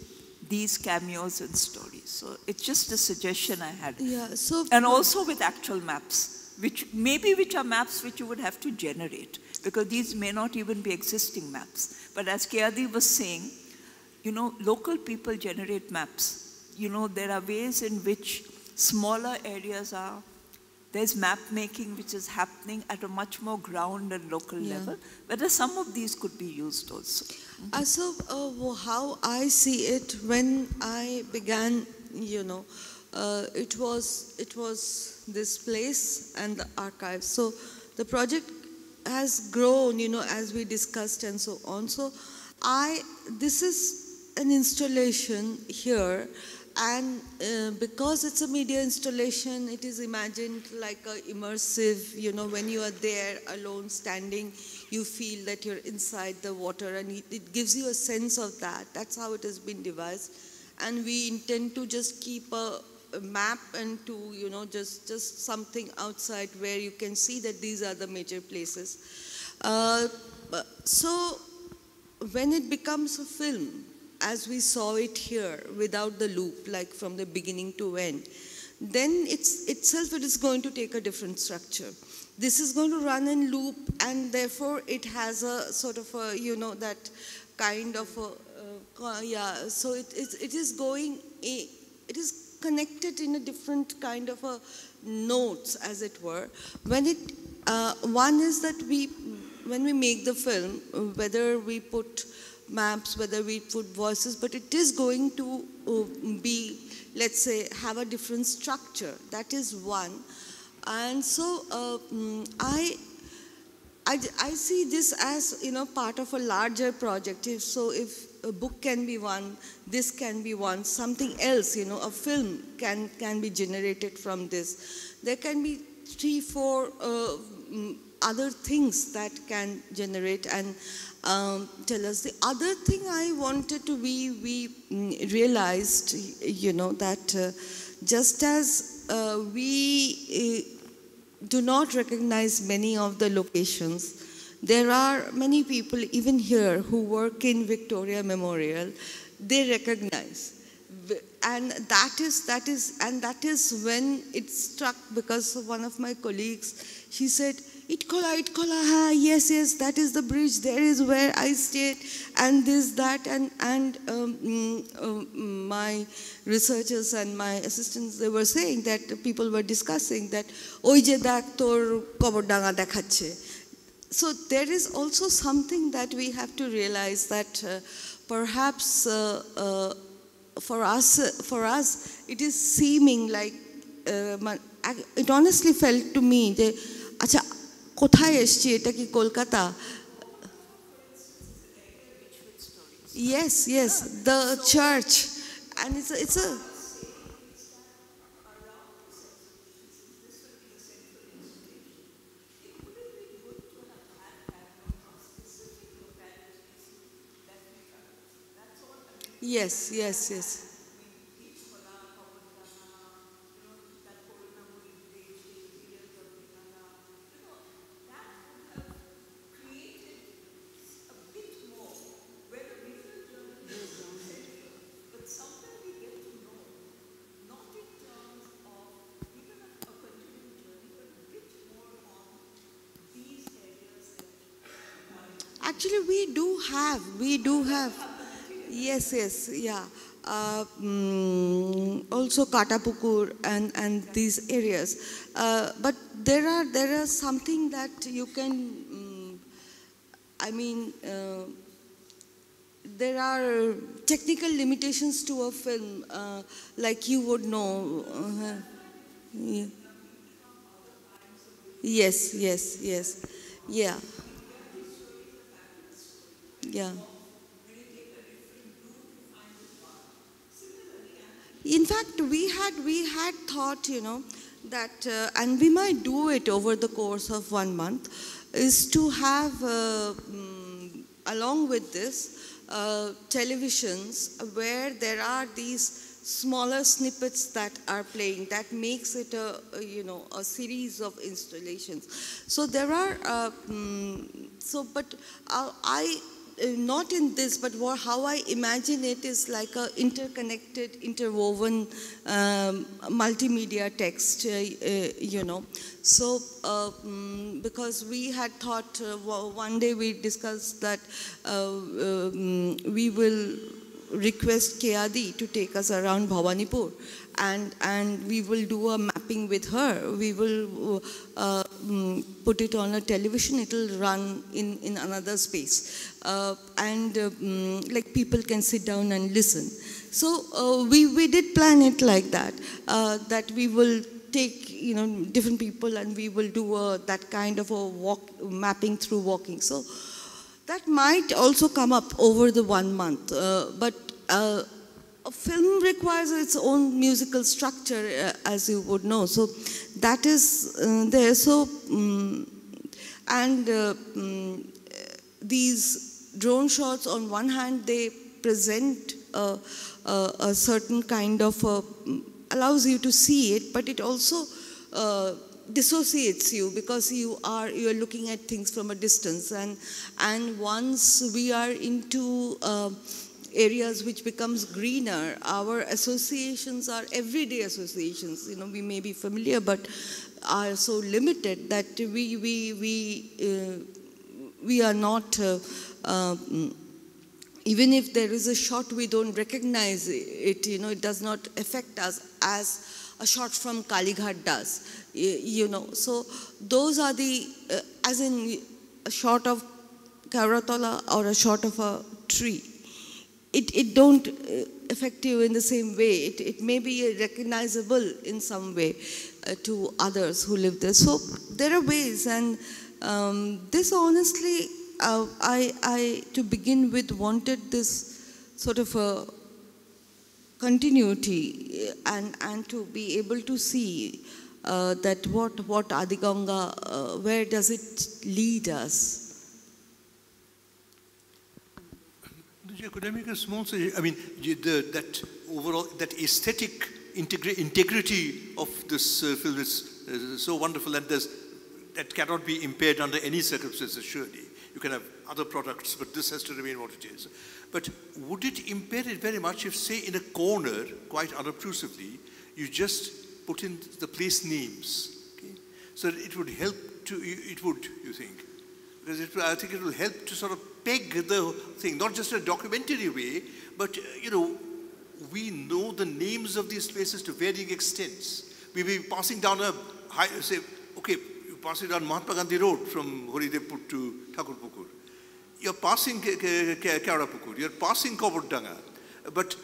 these cameos and stories. So it's just a suggestion I had. Yeah, so and also with actual maps, which are maps which you would have to generate, because these may not even be existing maps. But as Kyadi was saying, you know, local people generate maps. You know, there are ways in which smaller areas are, there's map making which is happening at a much more ground and local level, whether some of these could be used also. So how I see it, when I began, you know, it was this place and the archives. So the project has grown, you know, as we discussed and so on. So this is an installation here, and because it's a media installation, it is imagined like a immersive, you know, when you are there alone standing, you feel that you're inside the water, and it gives you a sense of that. That's how it has been devised. And we intend to just keep a map and to, you know, just something outside where you can see that these are the major places. So when it becomes a film, as we saw it here, without the loop, like from the beginning to end, then it is going to take a different structure. This is going to run in loop, and therefore it has a sort of a, you know, that kind of a, yeah, so it is going, it is connected in a different kind of a notes, as it were. When it, one is that when we make the film, whether we put maps, whether we put voices, but it is going to be, let's say, have a different structure. That is one. And so I see this as, you know, part of a larger project. If a book can be one, this can be one, something else, you know, a film can be generated from this. There can be 3, 4 other things that can generate and tell us. The other thing I wanted to we realized, you know, that just as we do not recognize many of the locations, there are many people even here who work in Victoria Memorial, they recognize. And that is when it struck, because one of my colleagues, she said, Itkola, ha, yes, that is the bridge, there is where I stayed, and this, that, and my researchers and my assistants, they were saying that people were discussing that, oi je dak tor Kobordanga dekhache. So there is also something that we have to realize, that perhaps for us, it is seeming like, it honestly felt to me that, acha, kothay eschi, eta ki Kolkata? Yes, the church, and it's a yes. Actually, we do have. Yes, yeah. Also Katapukur and these areas. But there are something that you can, there are technical limitations to a film, like you would know. Yeah. Yes. Yeah. Yeah. In fact, we had thought, you know, that, and we might do it over the course of 1 month, is to have, along with this, televisions where there are these smaller snippets that are playing, that makes it a series of installations. So there are, but I, not in this, but how I imagine it is like a interconnected, interwoven multimedia text, you know. So, because we had thought, one day we discussed that we will request Keadi to take us around Bhawanipur, and we will do a mapping with her. We will put it on a television. It will run in another space, and like people can sit down and listen. So we did plan it like that, that we will take, you know, different people, and we will do that kind of a mapping through walking. So that might also come up over the 1 month, but a film requires its own musical structure, as you would know. So that is there. So these drone shots, on one hand, they present a certain kind of allows you to see it, but it also dissociates you, because you are looking at things from a distance, and once we are into areas which becomes greener. Our associations are everyday associations. You know, we may be familiar, but are so limited that we are not, even if there is a shot, we don't recognize it. You know, it does not affect us as a shot from Kalighat does. You know, so those are the, as in a shot of Kauratola or a shot of a tree. It don't affect you in the same way. It may be recognizable in some way to others who live there. So there are ways, and this honestly, I to begin with wanted this sort of a continuity and to be able to see that what Adi Ganga, where does it lead us? Could I make a small suggestion? I mean, that overall, that aesthetic integrity of this film is so wonderful, and that cannot be impaired under any circumstances, surely. You can have other products, but this has to remain what it is. But would it impair it very much if, say, in a corner, quite unobtrusively, you just put in the place names? Okay? So it would help to, it would, you think? Because I think it will help to sort of peg the thing, not just in a documentary way, but, you know, we know the names of these places to varying extents. We may be passing down a, say, okay, you're passing down Mahatma Gandhi Road from Horidepur to Thakurpukur. You're passing Kaurapukur, you're passing Kobodanga, but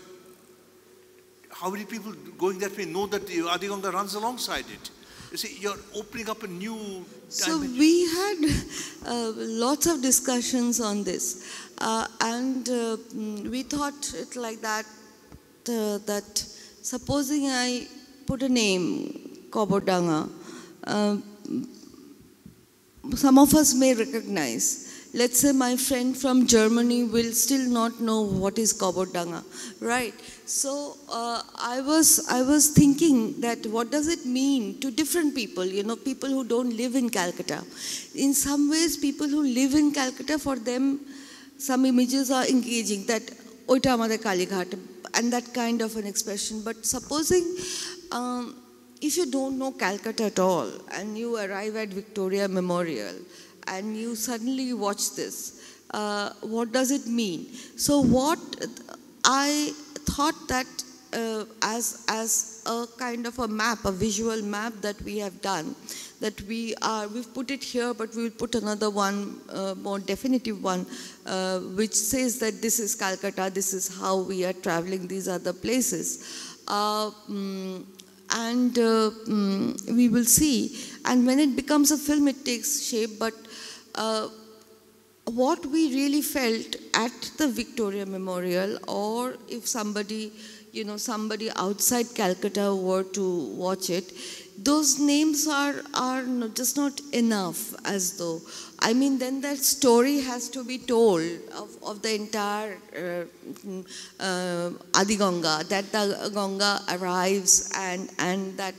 how many people going that way know that the Adi Ganga runs alongside it? You see, you're opening up a new dimension. So we had lots of discussions on this, and we thought it like that, that supposing I put a name, Kobodanga, some of us may recognize. Let's say my friend from Germany will still not know what is Kobodanga, right? So I was thinking that what does it mean to different people, you know, people who don't live in Calcutta. In some ways, people who live in Calcutta, for them, some images are engaging, that Oita Amade Kalighat, and that kind of an expression. But supposing, if you don't know Calcutta at all, and you arrive at Victoria Memorial, and you suddenly watch this, what does it mean? So what I thought that as a kind of a map, a visual map that we have done, that we've put it here, but we'll put another one, more definitive one, which says that this is Calcutta, this is how we are traveling, these are the places. And we will see. And when it becomes a film, it takes shape, but what we really felt at the Victoria Memorial, or if somebody, you know, somebody outside Calcutta were to watch it, those names are just not enough, as though, I mean, then that story has to be told of the entire Adi Ganga, that the Ganga arrives and that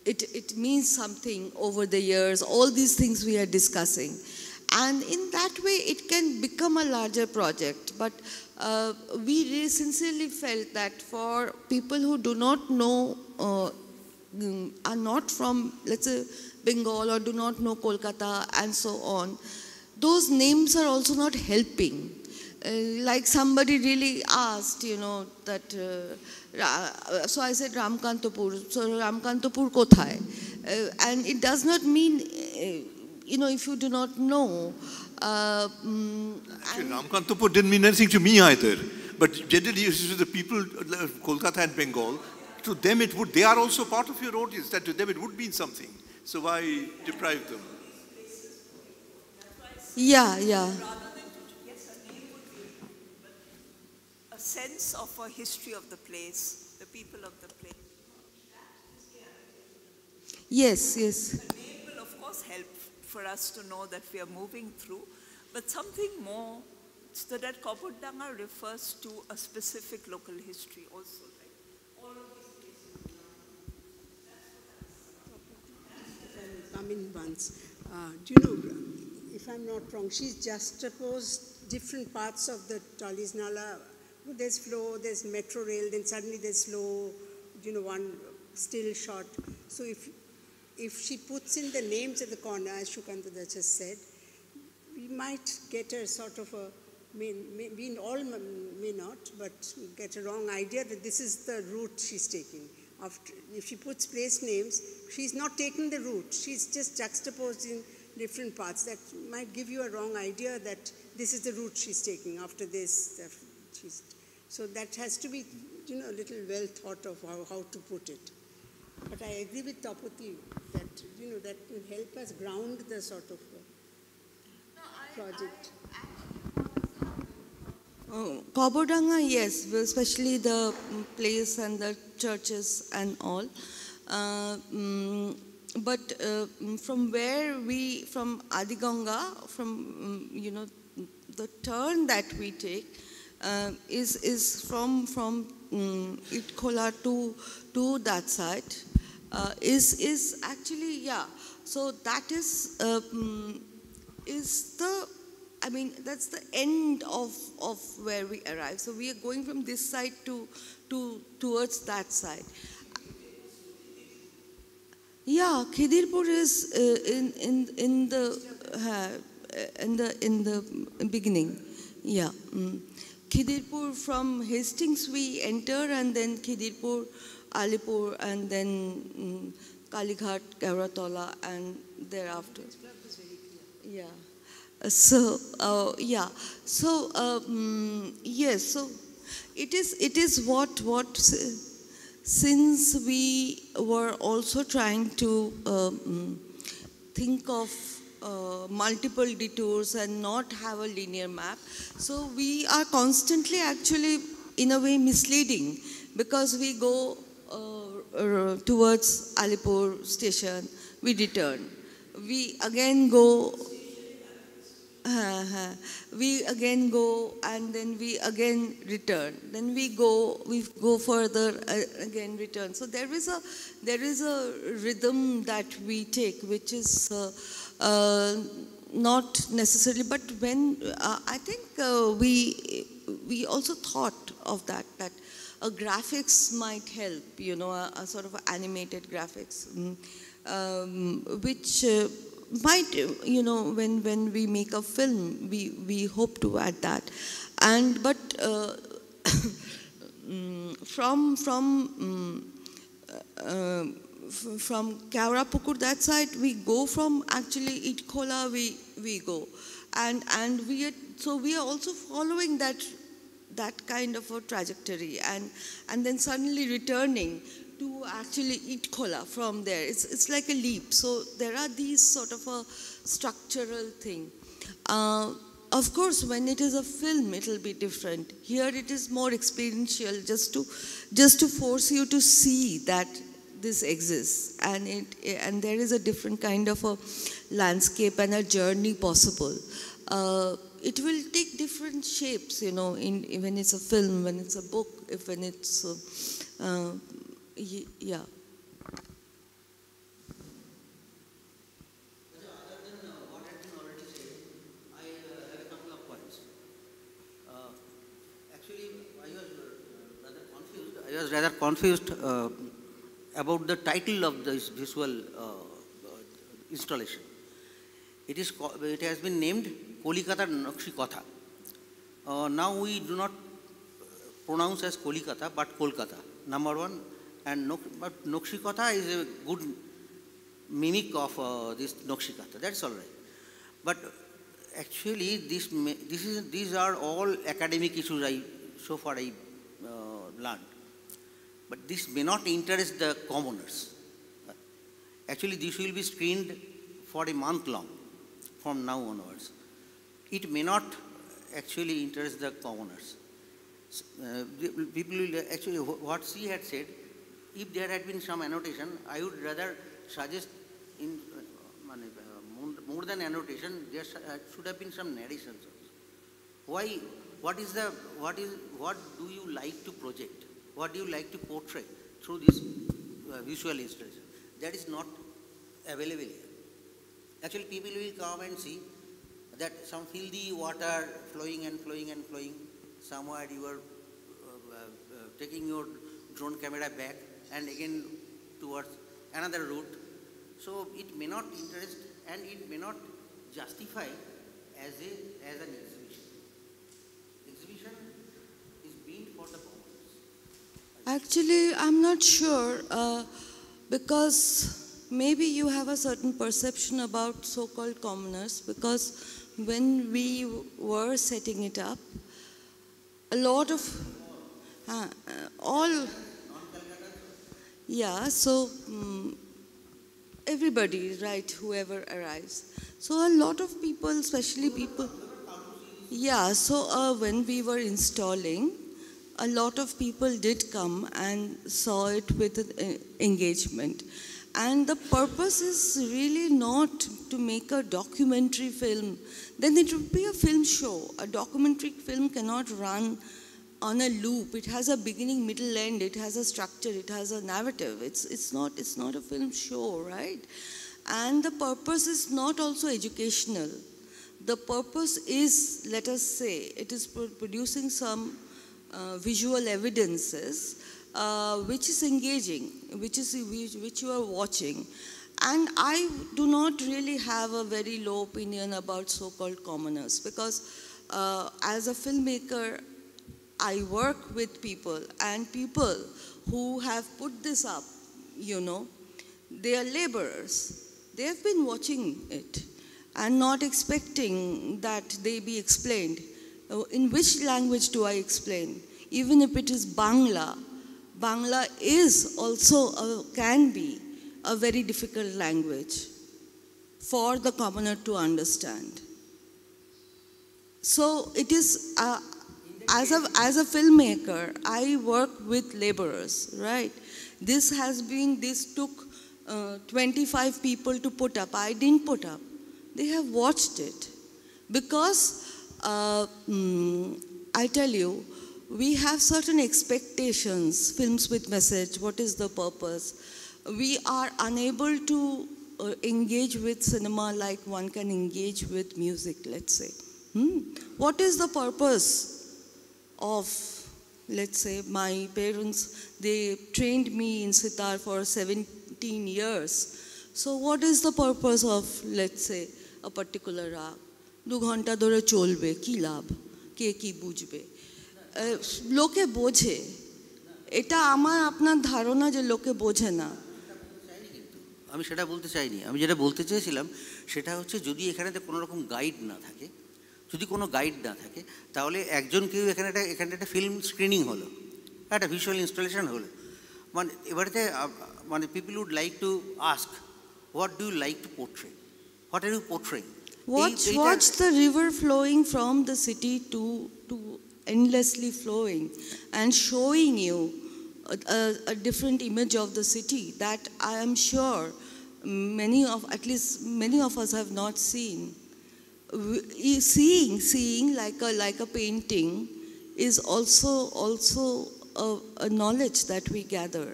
it means something over the years, all these things we are discussing. And in that way, it can become a larger project. But we really sincerely felt that for people who do not know, are not from, let's say, Bengal, or do not know Kolkata and so on, those names are also not helping. Like somebody really asked, you know, that, so I said Ramkantapur, so Ramkantapur kothay? And it does not mean, you know, if you do not know. Actually, Ramkantapur didn't mean anything to me either. But generally, to the people of Kolkata and Bengal, to them it would, they are also part of your audience, that to them it would mean something. So why deprive them? Yeah, yeah. A sense of a history of the place, the people of the place. Yes, yes. The name will of course help for us to know that we are moving through, but something more, so that Kobodanga refers to a specific local history also. Right? All of these places. Come in once. Do you know, if I'm not wrong, she's juxtaposed different parts of the Tolly's Nala. There's flow, there's metro rail, then suddenly there's slow, one still shot. So if she puts in the names at the corner, as Shukantada just said, we might get a sort of a, we all may not, but get a wrong idea that this is the route she's taking. If she puts place names, she's not taking the route. She's just juxtaposing different parts. That might give you a wrong idea that this is the route she's taking after this. So that has to be, a little well thought of how to put it. But I agree with Tapati that, that will help us ground the sort of project. Kabodanga, yes, especially the place and the churches and all. But from Adiganga, from, the turn that we take is from Itkola to that side, is actually, yeah. So that is the, that's the end of where we arrive. So we are going from this side towards that side. Yeah, Khidirpur is in the beginning. Yeah, Khidirpur, from Hastings we enter, and then Khidirpur, Alipur, and then Kalighat, Kauratola, and thereafter. Yeah. So yeah. So yes. So it is what since we were also trying to think of multiple detours and not have a linear map. So we are constantly actually in a way misleading, because we go towards Alipur station, we return. We again go, and then we again return. Then we go further, again return. So there is a rhythm that we take, which is not necessarily, but when I think we also thought of that graphics might help, a sort of animated graphics, which might, when we make a film, we hope to add that. And but from Kaurapukur, that side, we go from actually Itkola, we go, and we are also following that kind of a trajectory, and then suddenly returning to actually Itkola from there. It's like a leap. So there are these sort of a structural thing. Of course, when it is a film, it will be different. Here it is more experiential, just to force you to see that this exists, and there is a different kind of a landscape and a journey possible. It will take different shapes, when it's a film, when it's a book, when it's yeah. Other than what has been already said, I have a couple of points. Actually, I was rather confused about the title of this visual installation. It has been named Kolkata Nakshi-kotha. Now we do not pronounce as Kolkata, but Kolkata, number one. But Nakshi-kotha is a good mimic of this Nakshi-kotha. That's all right. But actually, these are all academic issues so far I learned. But this may not interest the commoners. Actually, this will be screened for a month long from now onwards. It may not actually interest the commoners. People will actually, what she had said, if there had been some annotation, I would rather suggest in more than annotation, there should have been some narrations also. Why? What do you like to project? What do you like to portray through this visual installation? That is not available here. Actually, people will come and see that some filthy water flowing and flowing and flowing. Somewhere you are taking your drone camera back and again towards another route. So it may not interest and it may not justify as an exhibition. Exhibition is meant for the commons. Actually, I'm not sure because maybe you have a certain perception about so-called commoners, because when we were setting it up, a lot of so everybody, right, whoever arrives. So a lot of people, especially people, so when we were installing, a lot of people did come and saw it with engagement. And the purpose is really not to make a documentary film. Then it would be a film show. A documentary film cannot run on a loop. It has a beginning, middle, end. It has a structure. It has a narrative. It's not a film show, right? And the purpose is not also educational. The purpose is, let us say, it is producing some visual evidences which is engaging, which you are watching. And I do not really have a very low opinion about so-called commoners, because as a filmmaker, I work with people, and people who have put this up, they are laborers. They have been watching it and not expecting that they be explained. In which language do I explain? Even if it is Bangla, Bangla is also, can be a very difficult language for the commoner to understand. So it is, as a filmmaker, I work with laborers, right? This took 25 people to put up. I didn't put up. They have watched it. Because, I tell you, we have certain expectations, films with message, what is the purpose? We are unable to engage with cinema like one can engage with music, let's say. What is the purpose of, let's say, my parents, they trained me in sitar for 17 years. So what is the purpose of, let's say, a particular rag? 2 ঘন্টা ধরে চলবে, কি লাভ? কে কি বুঝবে? লোকে বোঝে। এটা আমার আপনার ধারণা যে লোকে বোঝে না। আমি সেটা বলতে চাইনি। আমি যেটা বলতে চেয়েছিলাম সেটা হচ্ছে, যদি এখানেতে কোনো রকম গাইড না থাকে, যদি কোনো গাইড না থাকে, তাহলে একজন কেউ এখানে একটা ফিল্ম স্ক্রিনিং হলো, একটা ভিজুয়াল ইনস্টলেশন হলো, মানে এবারেতে মানে people would like to ask, what do you like to portray, what are you portraying? Watch the river flowing from the city to endlessly flowing and showing you a different image of the city that I am sure at least many of us have not seen. Seeing like a painting is also a knowledge that we gather.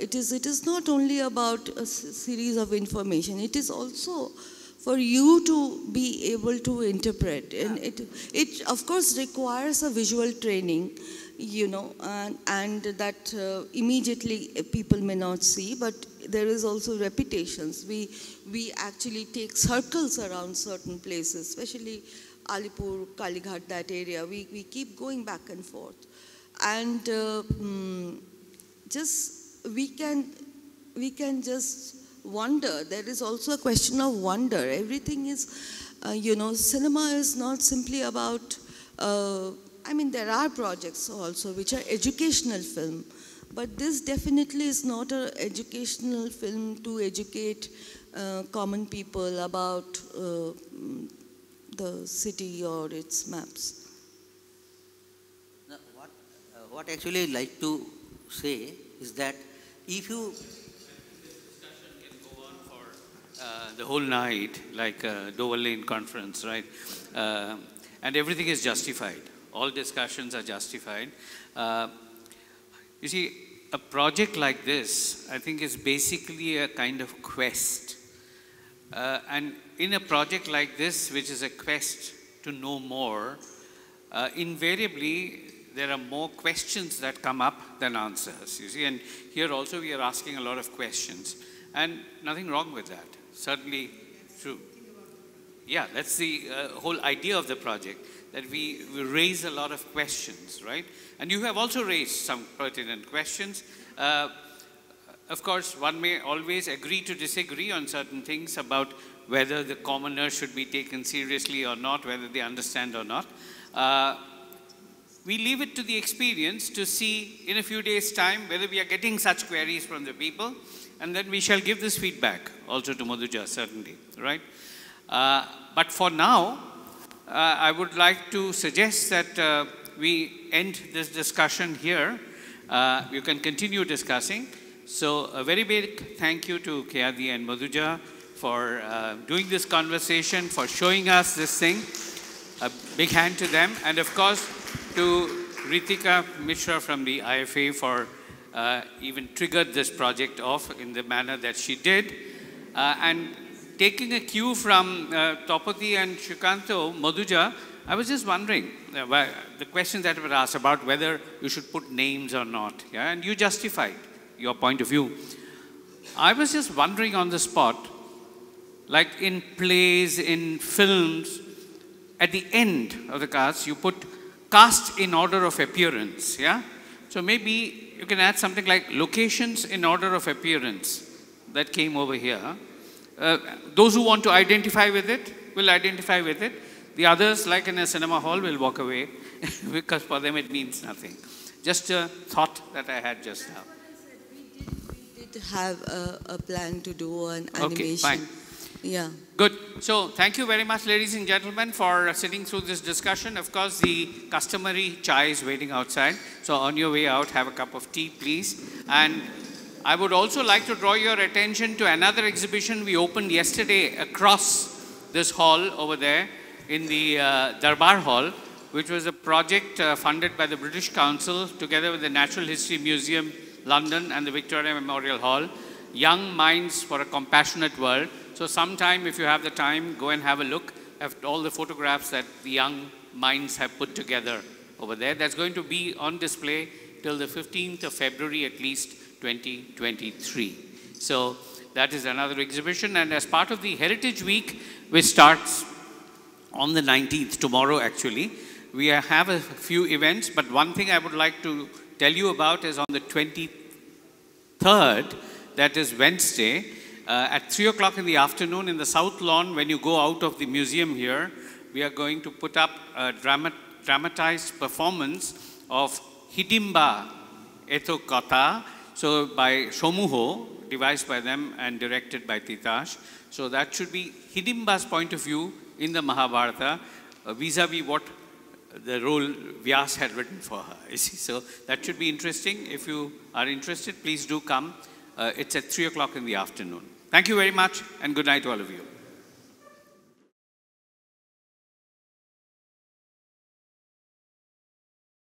It is not only about a series of information. It is also for you to be able to interpret. And it of course requires a visual training, and that immediately people may not see, but there is also repetitions. We actually take circles around certain places, especially Alipur, Kalighat, that area. We keep going back and forth. And we can just wonder. There is also a question of wonder. Everything is, cinema is not simply about, there are projects also which are educational film, but this definitely is not an educational film to educate common people about the city or its maps. Now, what actually I like to say is that if you the whole night, like Dovalin conference, right? And everything is justified. All discussions are justified. You see, a project like this, I think, is basically a kind of quest And in a project like this, which is a quest to know more, invariably there are more questions that come up than answers, you see. And here also we are asking a lot of questions. And nothing wrong with that. Certainly true. Yeah, that's the whole idea of the project, that we raise a lot of questions, right? And you have also raised some pertinent questions. Of course, one may always agree to disagree on certain things about whether the commoner should be taken seriously or not, whether they understand or not. We leave it to the experience to see in a few days' time whether we are getting such queries from the people, and then we shall give this feedback also to Madhuja, certainly, right? But for now, I would like to suggest that we end this discussion here. You can continue discussing. So a very big thank you to Kayadi and Madhuja for doing this conversation, for showing us this thing. A big hand to them. And of course, to Ritika Mishra from the IFA for even triggered this project off in the manner that she did. And taking a cue from Taupati and Shukanto, Madhuja, I was just wondering, the questions that were asked about whether you should put names or not, yeah? And you justified your point of view. I was just wondering on the spot, like in plays, in films, at the end of the cast, you put cast in order of appearance, yeah? So maybe you can add something like locations in order of appearance that came over here. Those who want to identify with it will identify with it. The others, like in a cinema hall, will walk away because for them it means nothing. Just a thought that I had just now. We did have a plan to do an animation. Okay, fine. Yeah. Good. So thank you very much, ladies and gentlemen, for sitting through this discussion. Of course, the customary chai is waiting outside. So on your way out, have a cup of tea, please. And I would also like to draw your attention to another exhibition we opened yesterday across this hall over there in the Darbar Hall, which was a project funded by the British Council together with the Natural History Museum, London, and the Victoria Memorial Hall, Young Minds for a Compassionate World. So sometime, if you have the time, go and have a look at all the photographs that the young minds have put together over there. That's going to be on display till the 15th of February at least, 2023. So that is another exhibition. And as part of the Heritage Week, which starts on the 19th, tomorrow actually, we have a few events. But one thing I would like to tell you about is on the 23rd, that is Wednesday, at 3 o'clock in the afternoon in the South Lawn, when you go out of the museum here, we are going to put up a dramatized performance of Hidimba Ethokotha, so by Shomuho, devised by them and directed by Titash. So that should be Hidimba's point of view in the Mahabharata, vis-a-vis what the role Vyas had written for her. You see? So that should be interesting. If you are interested, please do come. It's at 3 o'clock in the afternoon. Thank you very much, and good night to all of you.